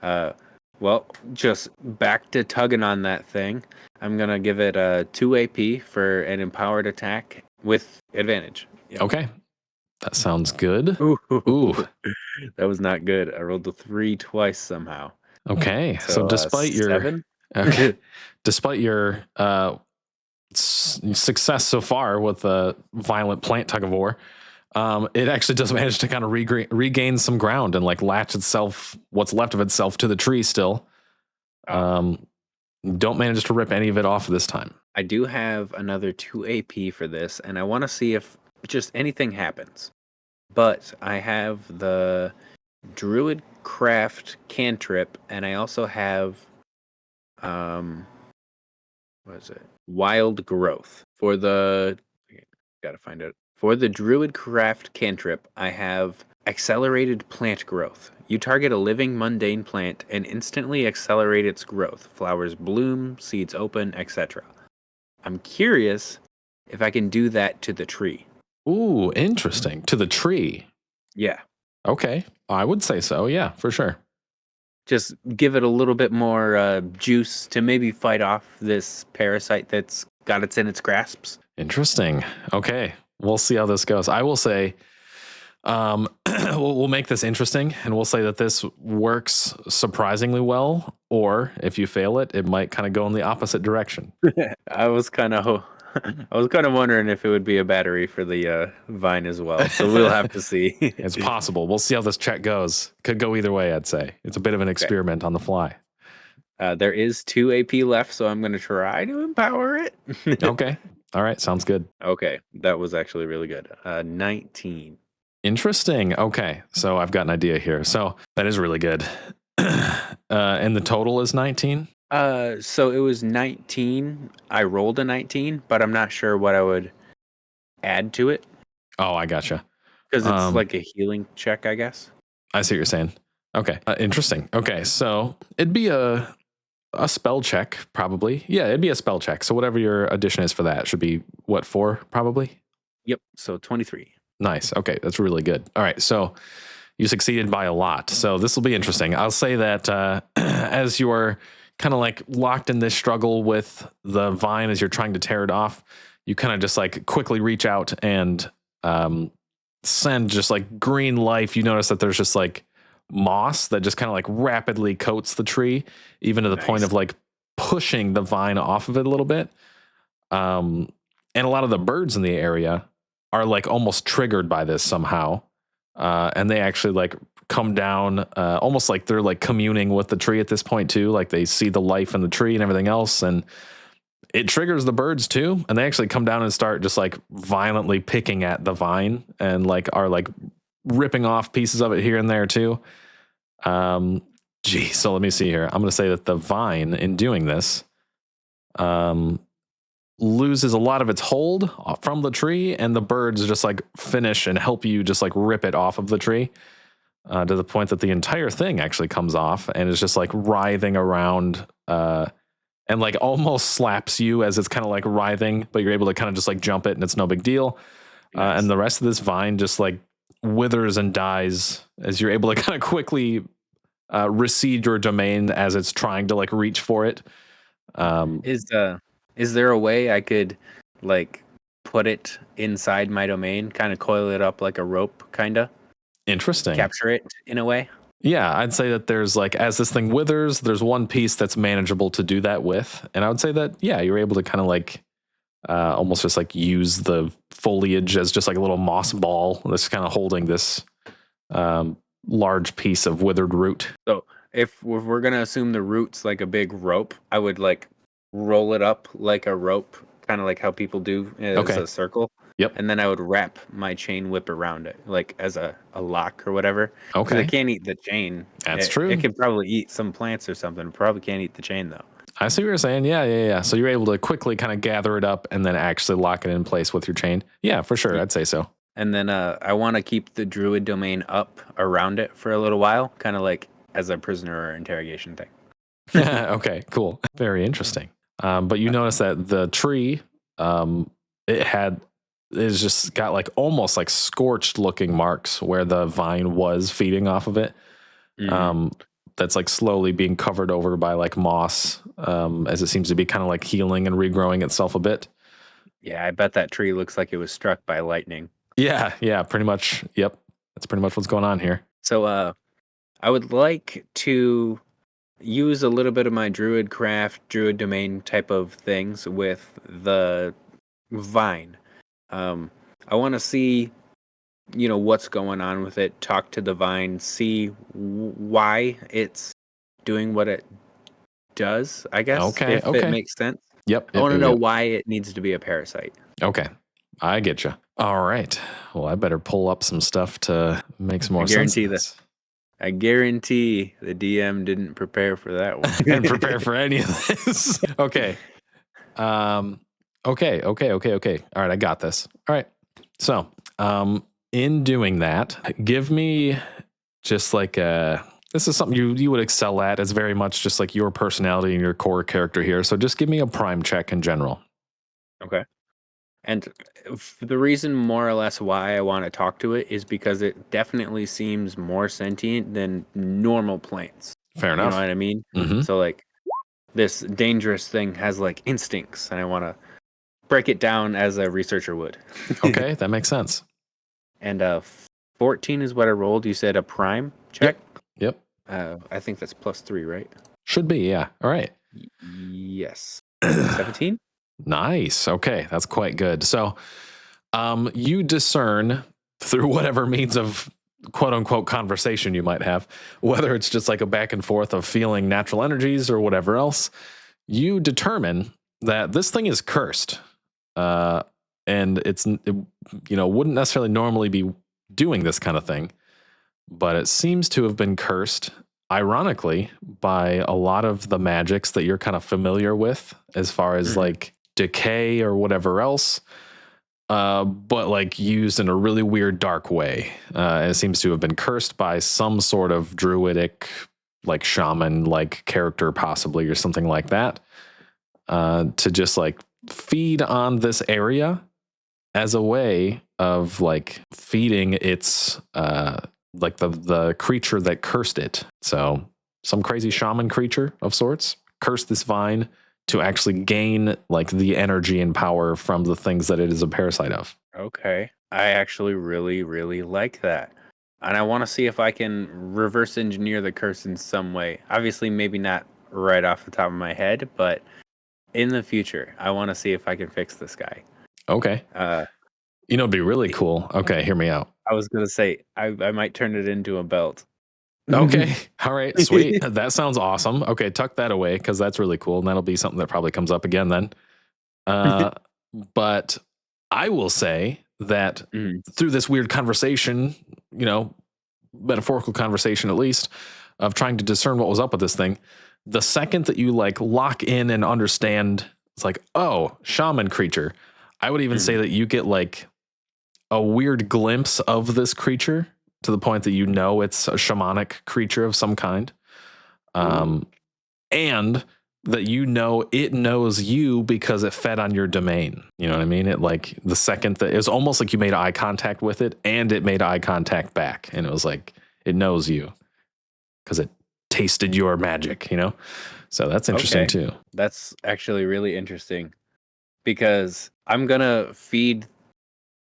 Well, just back to tugging on that thing. I'm gonna give it a 2 AP for an empowered attack with advantage. Yep. Okay. That sounds good. Ooh. That was not good. I rolled the 3 twice somehow. Okay. So despite your 7? Okay. Despite your success so far with the violent plant tug of war, it actually does manage to kind of regain some ground and like latch itself, what's left of itself, to the tree still. Don't manage to rip any of it off this time. I do have another 2 AP for this, and I want to see if just anything happens. But I have the Druid Craft cantrip, and I also have what is it? Wild Growth. For the gotta find it. For the Druid Craft cantrip, I have Accelerated Plant Growth. You target a living mundane plant and instantly accelerate its growth. Flowers bloom, seeds open, etc. I'm curious if I can do that to the tree. Ooh, interesting. To the tree. Yeah. Okay. I would say so. Yeah, for sure. Just give it a little bit more juice to maybe fight off this parasite that's got it in its grasps. Interesting. Okay. We'll see how this goes. I will say, we'll make this interesting, and we'll say that this works surprisingly well, or if you fail it, it might kind of go in the opposite direction. I was kind of wondering if it would be a battery for the vine as well. So we'll have to see. It's possible. We'll see how this check goes. Could go either way, I'd say. It's a bit of an experiment on the fly. There is 2 AP left, so I'm going to try to empower it. Okay. All right, sounds good. Okay, that was actually really good. 19. Interesting. Okay, so I've got an idea here. So that is really good. And the total is 19? So it was 19. I rolled a 19, but I'm not sure what I would add to it Oh, I gotcha. because it's like a healing check, I guess. I see what you're saying. Okay, interesting. Okay, so it'd be a spell check, probably. Yeah, it'd be a spell check. So whatever your addition is for that should be, what, 4, probably? Yep. So 23. Nice. Okay, that's really good. All right, so you succeeded by a lot. So this will be interesting. I'll say that as you are kind of like locked in this struggle with the vine as you're trying to tear it off, you kind of just like quickly reach out and send just like green life. You notice that there's just like moss that just kind of like rapidly coats the tree, even to the point of like pushing the vine off of it a little bit. And a lot of the birds in the area are like almost triggered by this somehow. And they actually like come down almost like they're like communing with the tree at this point too. Like they see the life in the tree and everything else. And it triggers the birds too. And they actually come down and start just like violently picking at the vine and like are like ripping off pieces of it here and there too. So let me see here. I'm going to say that the vine in doing this loses a lot of its hold from the tree, and the birds just like finish and help you just like rip it off of the tree to the point that the entire thing actually comes off and is just like writhing around and like almost slaps you as it's kind of like writhing, but you're able to kind of just like jump it and it's no big deal. Nice. And the rest of this vine just like withers and dies as you're able to kind of quickly recede your domain as it's trying to like reach for it. Is there a way I could like put it inside my domain, kind of coil it up like a rope, kind of? Interesting. Capture it in a way? Yeah, I'd say that there's like, as this thing withers, there's one piece that's manageable to do that with. And I would say that, yeah, you're able to kind of like almost just like use the foliage as just like a little moss ball that's kind of holding this large piece of withered root. So if we're going to assume the root's like a big rope, I would like roll it up like a rope, kind of like how people do as a circle. Yep. And then I would wrap my chain whip around it, like as a lock or whatever. Okay. I can't eat the chain. That's true. It could probably eat some plants or something. Probably can't eat the chain though. I see what you're saying. Yeah. So you're able to quickly kind of gather it up and then actually lock it in place with your chain. Yeah, for sure. I'd say so. And then I want to keep the druid domain up around it for a little while, kind of like as a prisoner or interrogation thing. Okay, cool. Very interesting. But you notice that the tree, it's just got like almost like scorched looking marks where the vine was feeding off of it. That's like slowly being covered over by like moss, as it seems to be kind of like healing and regrowing itself a bit. Yeah, I bet that tree looks like it was struck by lightning. Yeah, pretty much. Yep. That's pretty much what's going on here. So I would like to use a little bit of my druid craft, druid domain type of things with the vine. I want to see, what's going on with it, talk to the vine, see why it's doing what it does, I guess, if it makes sense. Yep. I want to know why it needs to be a parasite. Okay. I get you. All right. Well, I better pull up some stuff to make some more sense. I guarantee the DM didn't prepare for that one. Didn't prepare for any of this. Okay. Okay. All right, I got this. All right. So, in doing that, give me just like this is something you would excel at. It's very much just like your personality and your core character here. So just give me a prime check in general. Okay. And the reason more or less why I want to talk to it is because it definitely seems more sentient than normal plants. Fair enough. You know what I mean? Mm-hmm. So like this dangerous thing has like instincts, and I want to break it down as a researcher would. Okay, that makes sense. And 14 is what I rolled. You said a prime check? Yep. I think that's +3, right? Should be, yeah. All right. Yes. 17? Nice. Okay, that's quite good. So you discern through whatever means of quote unquote conversation you might have, whether it's just like a back and forth of feeling natural energies or whatever else, you determine that this thing is cursed. and wouldn't necessarily normally be doing this kind of thing, but it seems to have been cursed, ironically, by a lot of the magics that you're kind of familiar with, as far as like decay or whatever else, but like used in a really weird, dark way. And it seems to have been cursed by some sort of druidic, like shaman, like character, possibly, or something like that, to just like feed on this area as a way of like feeding its like the creature that cursed it. So some crazy shaman creature of sorts cursed this vine to actually gain like the energy and power from the things that it is a parasite of. Okay. I actually really, really like that. And I want to see if I can reverse engineer the curse in some way. Obviously, maybe not right off the top of my head, but in the future, I want to see if I can fix this guy. Okay. It'd be really cool. Okay, hear me out. I was going to say, I might turn it into a belt. Okay. All right. Sweet. That sounds awesome. Okay. Tuck that away because that's really cool. And that'll be something that probably comes up again then. But I will say that through this weird conversation, metaphorical conversation at least, of trying to discern what was up with this thing, the second that you like lock in and understand, it's like, oh, shaman creature. I would even say that you get like a weird glimpse of this creature to the point that it's a shamanic creature of some kind. And that it knows you because it fed on your domain. You know what I mean? It like the second that it was almost like you made eye contact with it and it made eye contact back. And it was like, it knows you because it tasted your magic, So that's interesting too. That's actually really interesting because I'm going to feed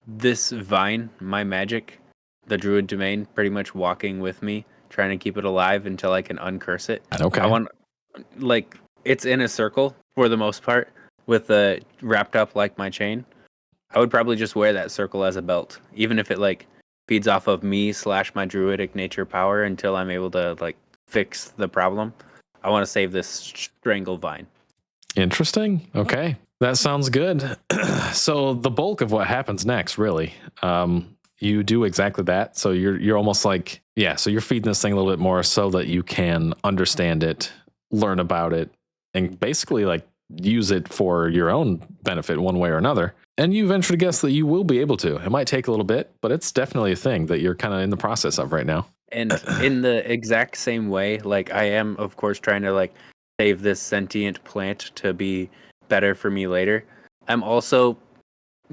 this vine my magic, the druid domain, pretty much walking with me, trying to keep it alive until I can uncurse it. Okay. I want, like, it's in a circle for the most part, with wrapped up like my chain. I would probably just wear that circle as a belt, even if it like feeds off of me / my druidic nature power until I'm able to like fix the problem. I want to save this strangle vine. Interesting. Okay. That sounds good. So the bulk of what happens next, really, you do exactly that. So you're almost like, so you're feeding this thing a little bit more so that you can understand it, learn about it, and basically like use it for your own benefit one way or another. And you venture to guess that you will be able to. It might take a little bit, but it's definitely a thing that you're kind of in the process of right now. And in the exact same way, like I am, of course, trying to like save this sentient plant to be better for me later. I'm also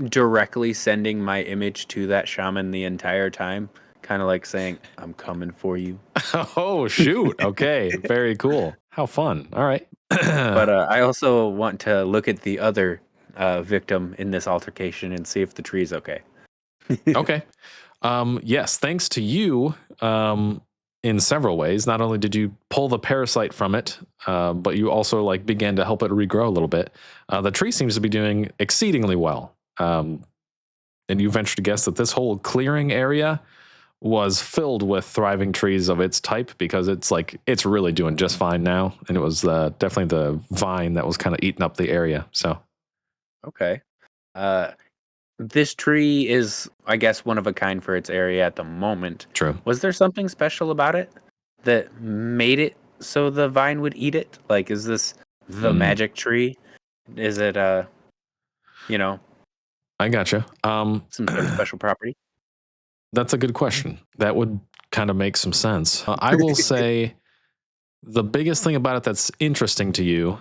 directly sending my image to that shaman the entire time, kind of like saying, I'm coming for you. Oh, shoot. Okay. Very cool. How fun. All right. But I also want to look at the other victim in this altercation and see if the tree's okay. Okay. Yes, thanks to you, in several ways. Not only did you pull the parasite from it, but you also like began to help it regrow a little bit. The tree seems to be doing exceedingly well. And you venture to guess that this whole clearing area was filled with thriving trees of its type because it's really doing just fine now. And it was definitely the vine that was kind of eating up the area. So, okay. This tree is, I guess, one of a kind for its area at the moment. True. Was there something special about it that made it so the vine would eat it? Like, is this the magic tree? Is it, I gotcha. Some sort of special property? That's a good question. That would kind of make some sense. I will say the biggest thing about it that's interesting to you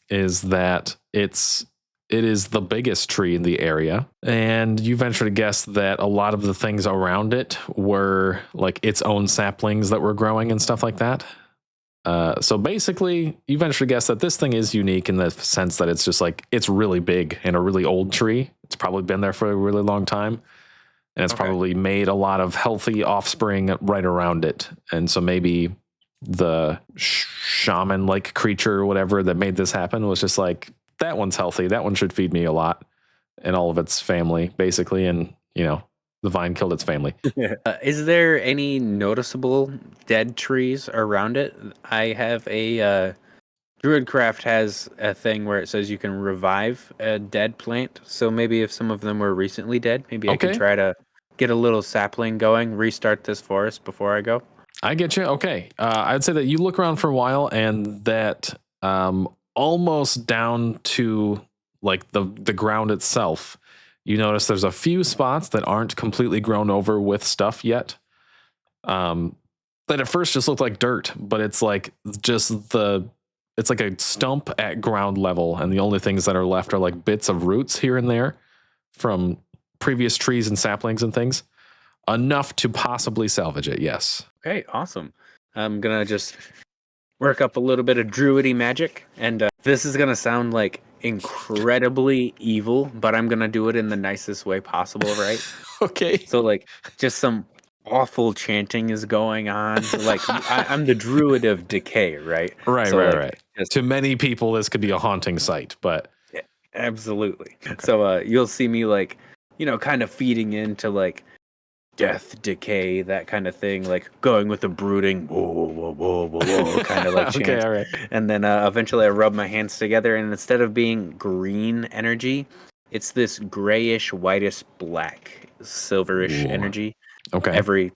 is that it is the biggest tree in the area, and you venture to guess that a lot of the things around it were like its own saplings that were growing and stuff like that. So basically, you venture to guess that this thing is unique in the sense that it's just like, it's really big and a really old tree. It's probably been there for a really long time, and it's probably made a lot of healthy offspring right around it. And so maybe the shaman-like creature or whatever that made this happen was just like, that one's healthy. That one should feed me a lot, and all of its family, basically. And, the vine killed its family. Is there any noticeable dead trees around it? I have a Druidcraft has a thing where it says you can revive a dead plant. So maybe if some of them were recently dead, maybe I could Okay. try to get a little sapling going, restart this forest before I go. I get you. Okay. I'd say that you look around for a while and that almost down to like the ground itself, you notice there's a few spots that aren't completely grown over with stuff yet. That at first just looked like dirt, but it's like it's like a stump at ground level, and the only things that are left are like bits of roots here and there from previous trees and saplings and things. Enough to possibly salvage it, yes. Okay, awesome. I'm gonna just work up a little bit of druidy magic, and this is gonna sound like incredibly evil, but I'm gonna do it in the nicest way possible, right? Okay. So like, just some awful chanting is going on. Like I'm the druid of decay, right? Right, So, right, like, right. just- To many people, this could be a haunting sight, but yeah, absolutely. So you'll see me like, kind of feeding into like death, decay, that kind of thing, like going with a brooding whoa, whoa, whoa, whoa, whoa, kind of like chant. okay, all right. And then eventually I rub my hands together, and instead of being green energy, it's this grayish, whitish, black, silverish Ooh. energy. Okay. Every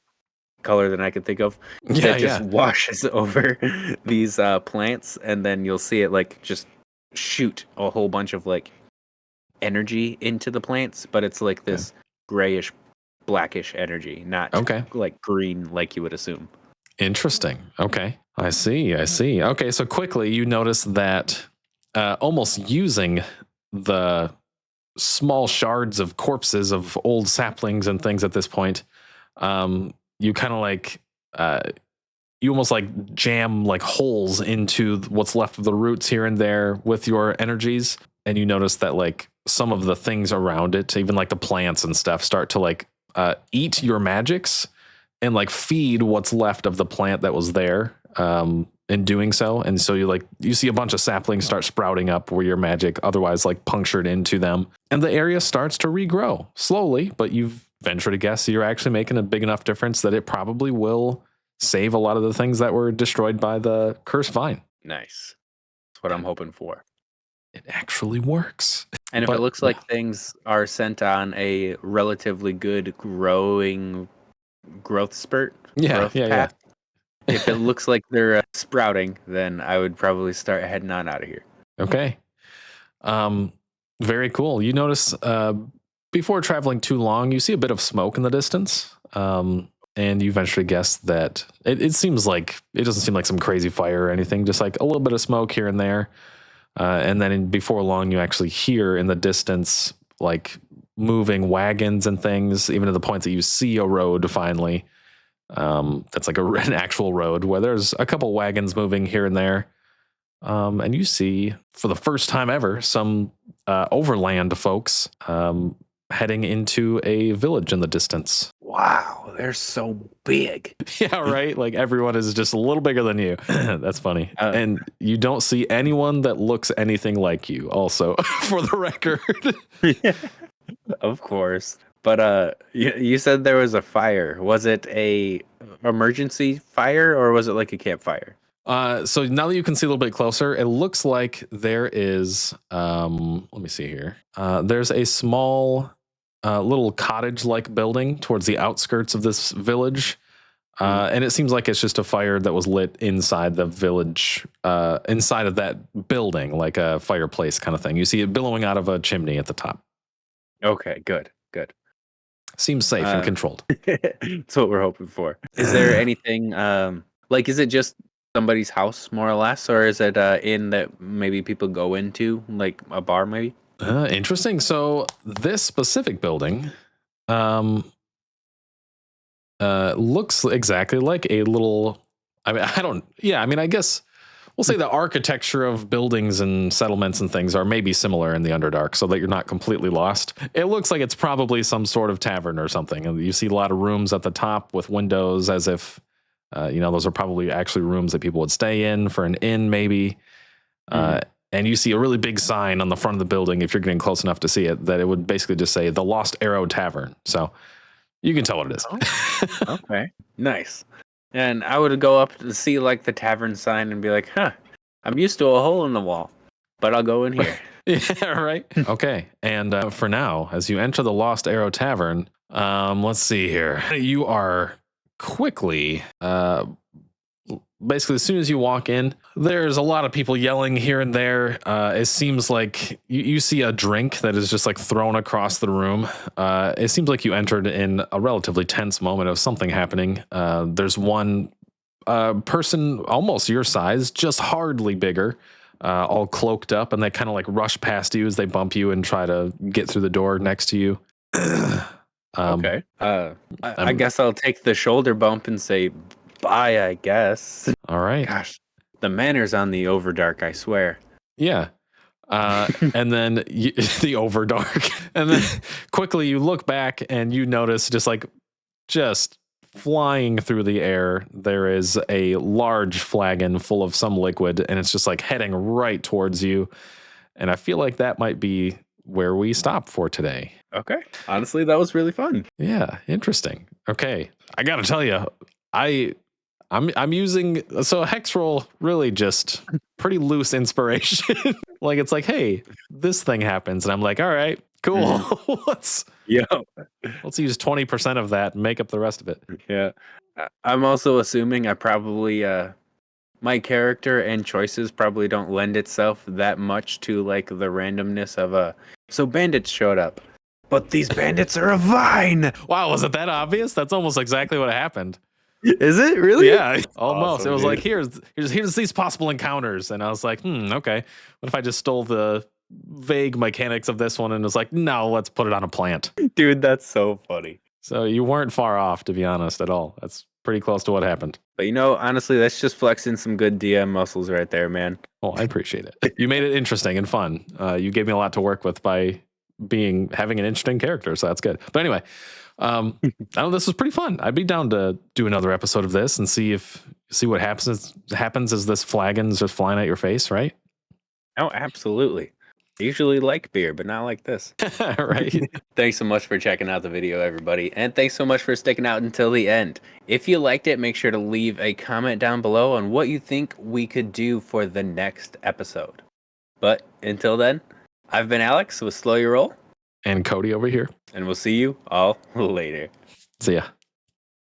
color that I can think of that just washes over these plants, and then you'll see it like just shoot a whole bunch of like energy into the plants, but it's like this grayish, blackish energy, not like green like you would assume. Interesting. Okay. I see. Okay, so quickly you notice that almost using the small shards of corpses of old saplings and things at this point, you kind of like you almost like jam like holes into what's left of the roots here and there with your energies, and you notice that like some of the things around it, even like the plants and stuff, start to like eat your magics and like feed what's left of the plant that was there in doing so. And so you see a bunch of saplings start sprouting up where your magic otherwise like punctured into them, and the area starts to regrow slowly, but you've ventured to guess you're actually making a big enough difference that it probably will save a lot of the things that were destroyed by the cursed vine. Nice. That's what I'm hoping for. It actually works. And if it looks like things are sent on a relatively good growth spurt, path, if it looks like they're sprouting, then I would probably start heading on out of here. Okay. Very cool. You notice before traveling too long, you see a bit of smoke in the distance. And you eventually guess that it doesn't seem like some crazy fire or anything, just like a little bit of smoke here and there. And then before long, you actually hear in the distance, like moving wagons and things, even to the point that you see a road finally. That's like an actual road where there's a couple wagons moving here and there. And you see, for the first time ever, some overland folks heading into a village in the distance. Wow, they're so big. Yeah, right? Like everyone is just a little bigger than you. That's funny. And you don't see anyone that looks anything like you, also, for the record. Of course. But you said there was a fire. Was it a emergency fire, or was it like a campfire? So now that you can see a little bit closer, it looks like there is, let me see here. There's a small little cottage-like building towards the outskirts of this village. And it seems like it's just a fire that was lit inside the village, inside of that building, like a fireplace kind of thing. You see it billowing out of a chimney at the top. Okay, good. Seems safe and controlled. That's what we're hoping for. Is there anything, is it just somebody's house, more or less, or is it inn that maybe people go into, like a bar maybe? Interesting. So this specific building looks exactly like a little, I guess we'll say the architecture of buildings and settlements and things are maybe similar in the Underdark, so that you're not completely lost. It looks like it's probably some sort of tavern or something. And you see a lot of rooms at the top with windows, as if, those are probably actually rooms that people would stay in for an inn maybe. And you see a really big sign on the front of the building, if you're getting close enough to see it, that it would basically just say the Lost Arrow Tavern. So you can tell what it is. Oh, okay. Nice. And I would go up to see like the tavern sign and be like, I'm used to a hole in the wall, but I'll go in here. Yeah, right. Okay. And for now, as you enter the Lost Arrow Tavern, let's see here. You are quickly, basically, as soon as you walk in, there's a lot of people yelling here and there. It seems like you see a drink that is just like thrown across the room. It seems like you entered in a relatively tense moment of something happening. There's one person almost your size, just hardly bigger, all cloaked up, and they kind of like rush past you as they bump you and try to get through the door next to you. Okay. I guess I'll take the shoulder bump and say bye, I guess. All right. Gosh, the manners on the Overdark, I swear. Yeah. And then the Overdark. And then quickly you look back and you notice just flying through the air, there is a large flagon full of some liquid, and it's just like heading right towards you. And I feel like that might be where we stop for today. Okay. Honestly, that was really fun. Yeah, interesting. Okay, I gotta tell you, I'm using Hexroll really just pretty loose inspiration. Like it's like, hey, this thing happens, and I'm like, all right, cool. let's use 20% of that and make up the rest of it. Yeah. I'm also assuming I probably my character and choices probably don't lend itself that much to like the randomness of so bandits showed up. But these bandits are a vine. Wow, was it that obvious? That's almost exactly what happened. Is it really? Yeah, almost. Awesome, it was dude. like here's these possible encounters, and I was like, okay. What if I just stole the vague mechanics of this one and was like, no, let's put it on a plant. Dude, that's so funny. So you weren't far off, to be honest, at all. That's pretty close to what happened. But honestly, that's just flexing some good DM muscles right there, man. Well, I appreciate it. You made it interesting and fun. You gave me a lot to work with by having an interesting character, so that's good. But anyway, I know this was pretty fun. I'd be down to do another episode of this and see what happens as this flagon's just flying at your face, right? Oh, absolutely. I usually like beer, but not like this. Right. Thanks so much for checking out the video, everybody. And thanks so much for sticking out until the end. If you liked it, make sure to leave a comment down below on what you think we could do for the next episode. But until then, I've been Alex with Slow Your Roll. And Cody over here. And we'll see you all later. See ya.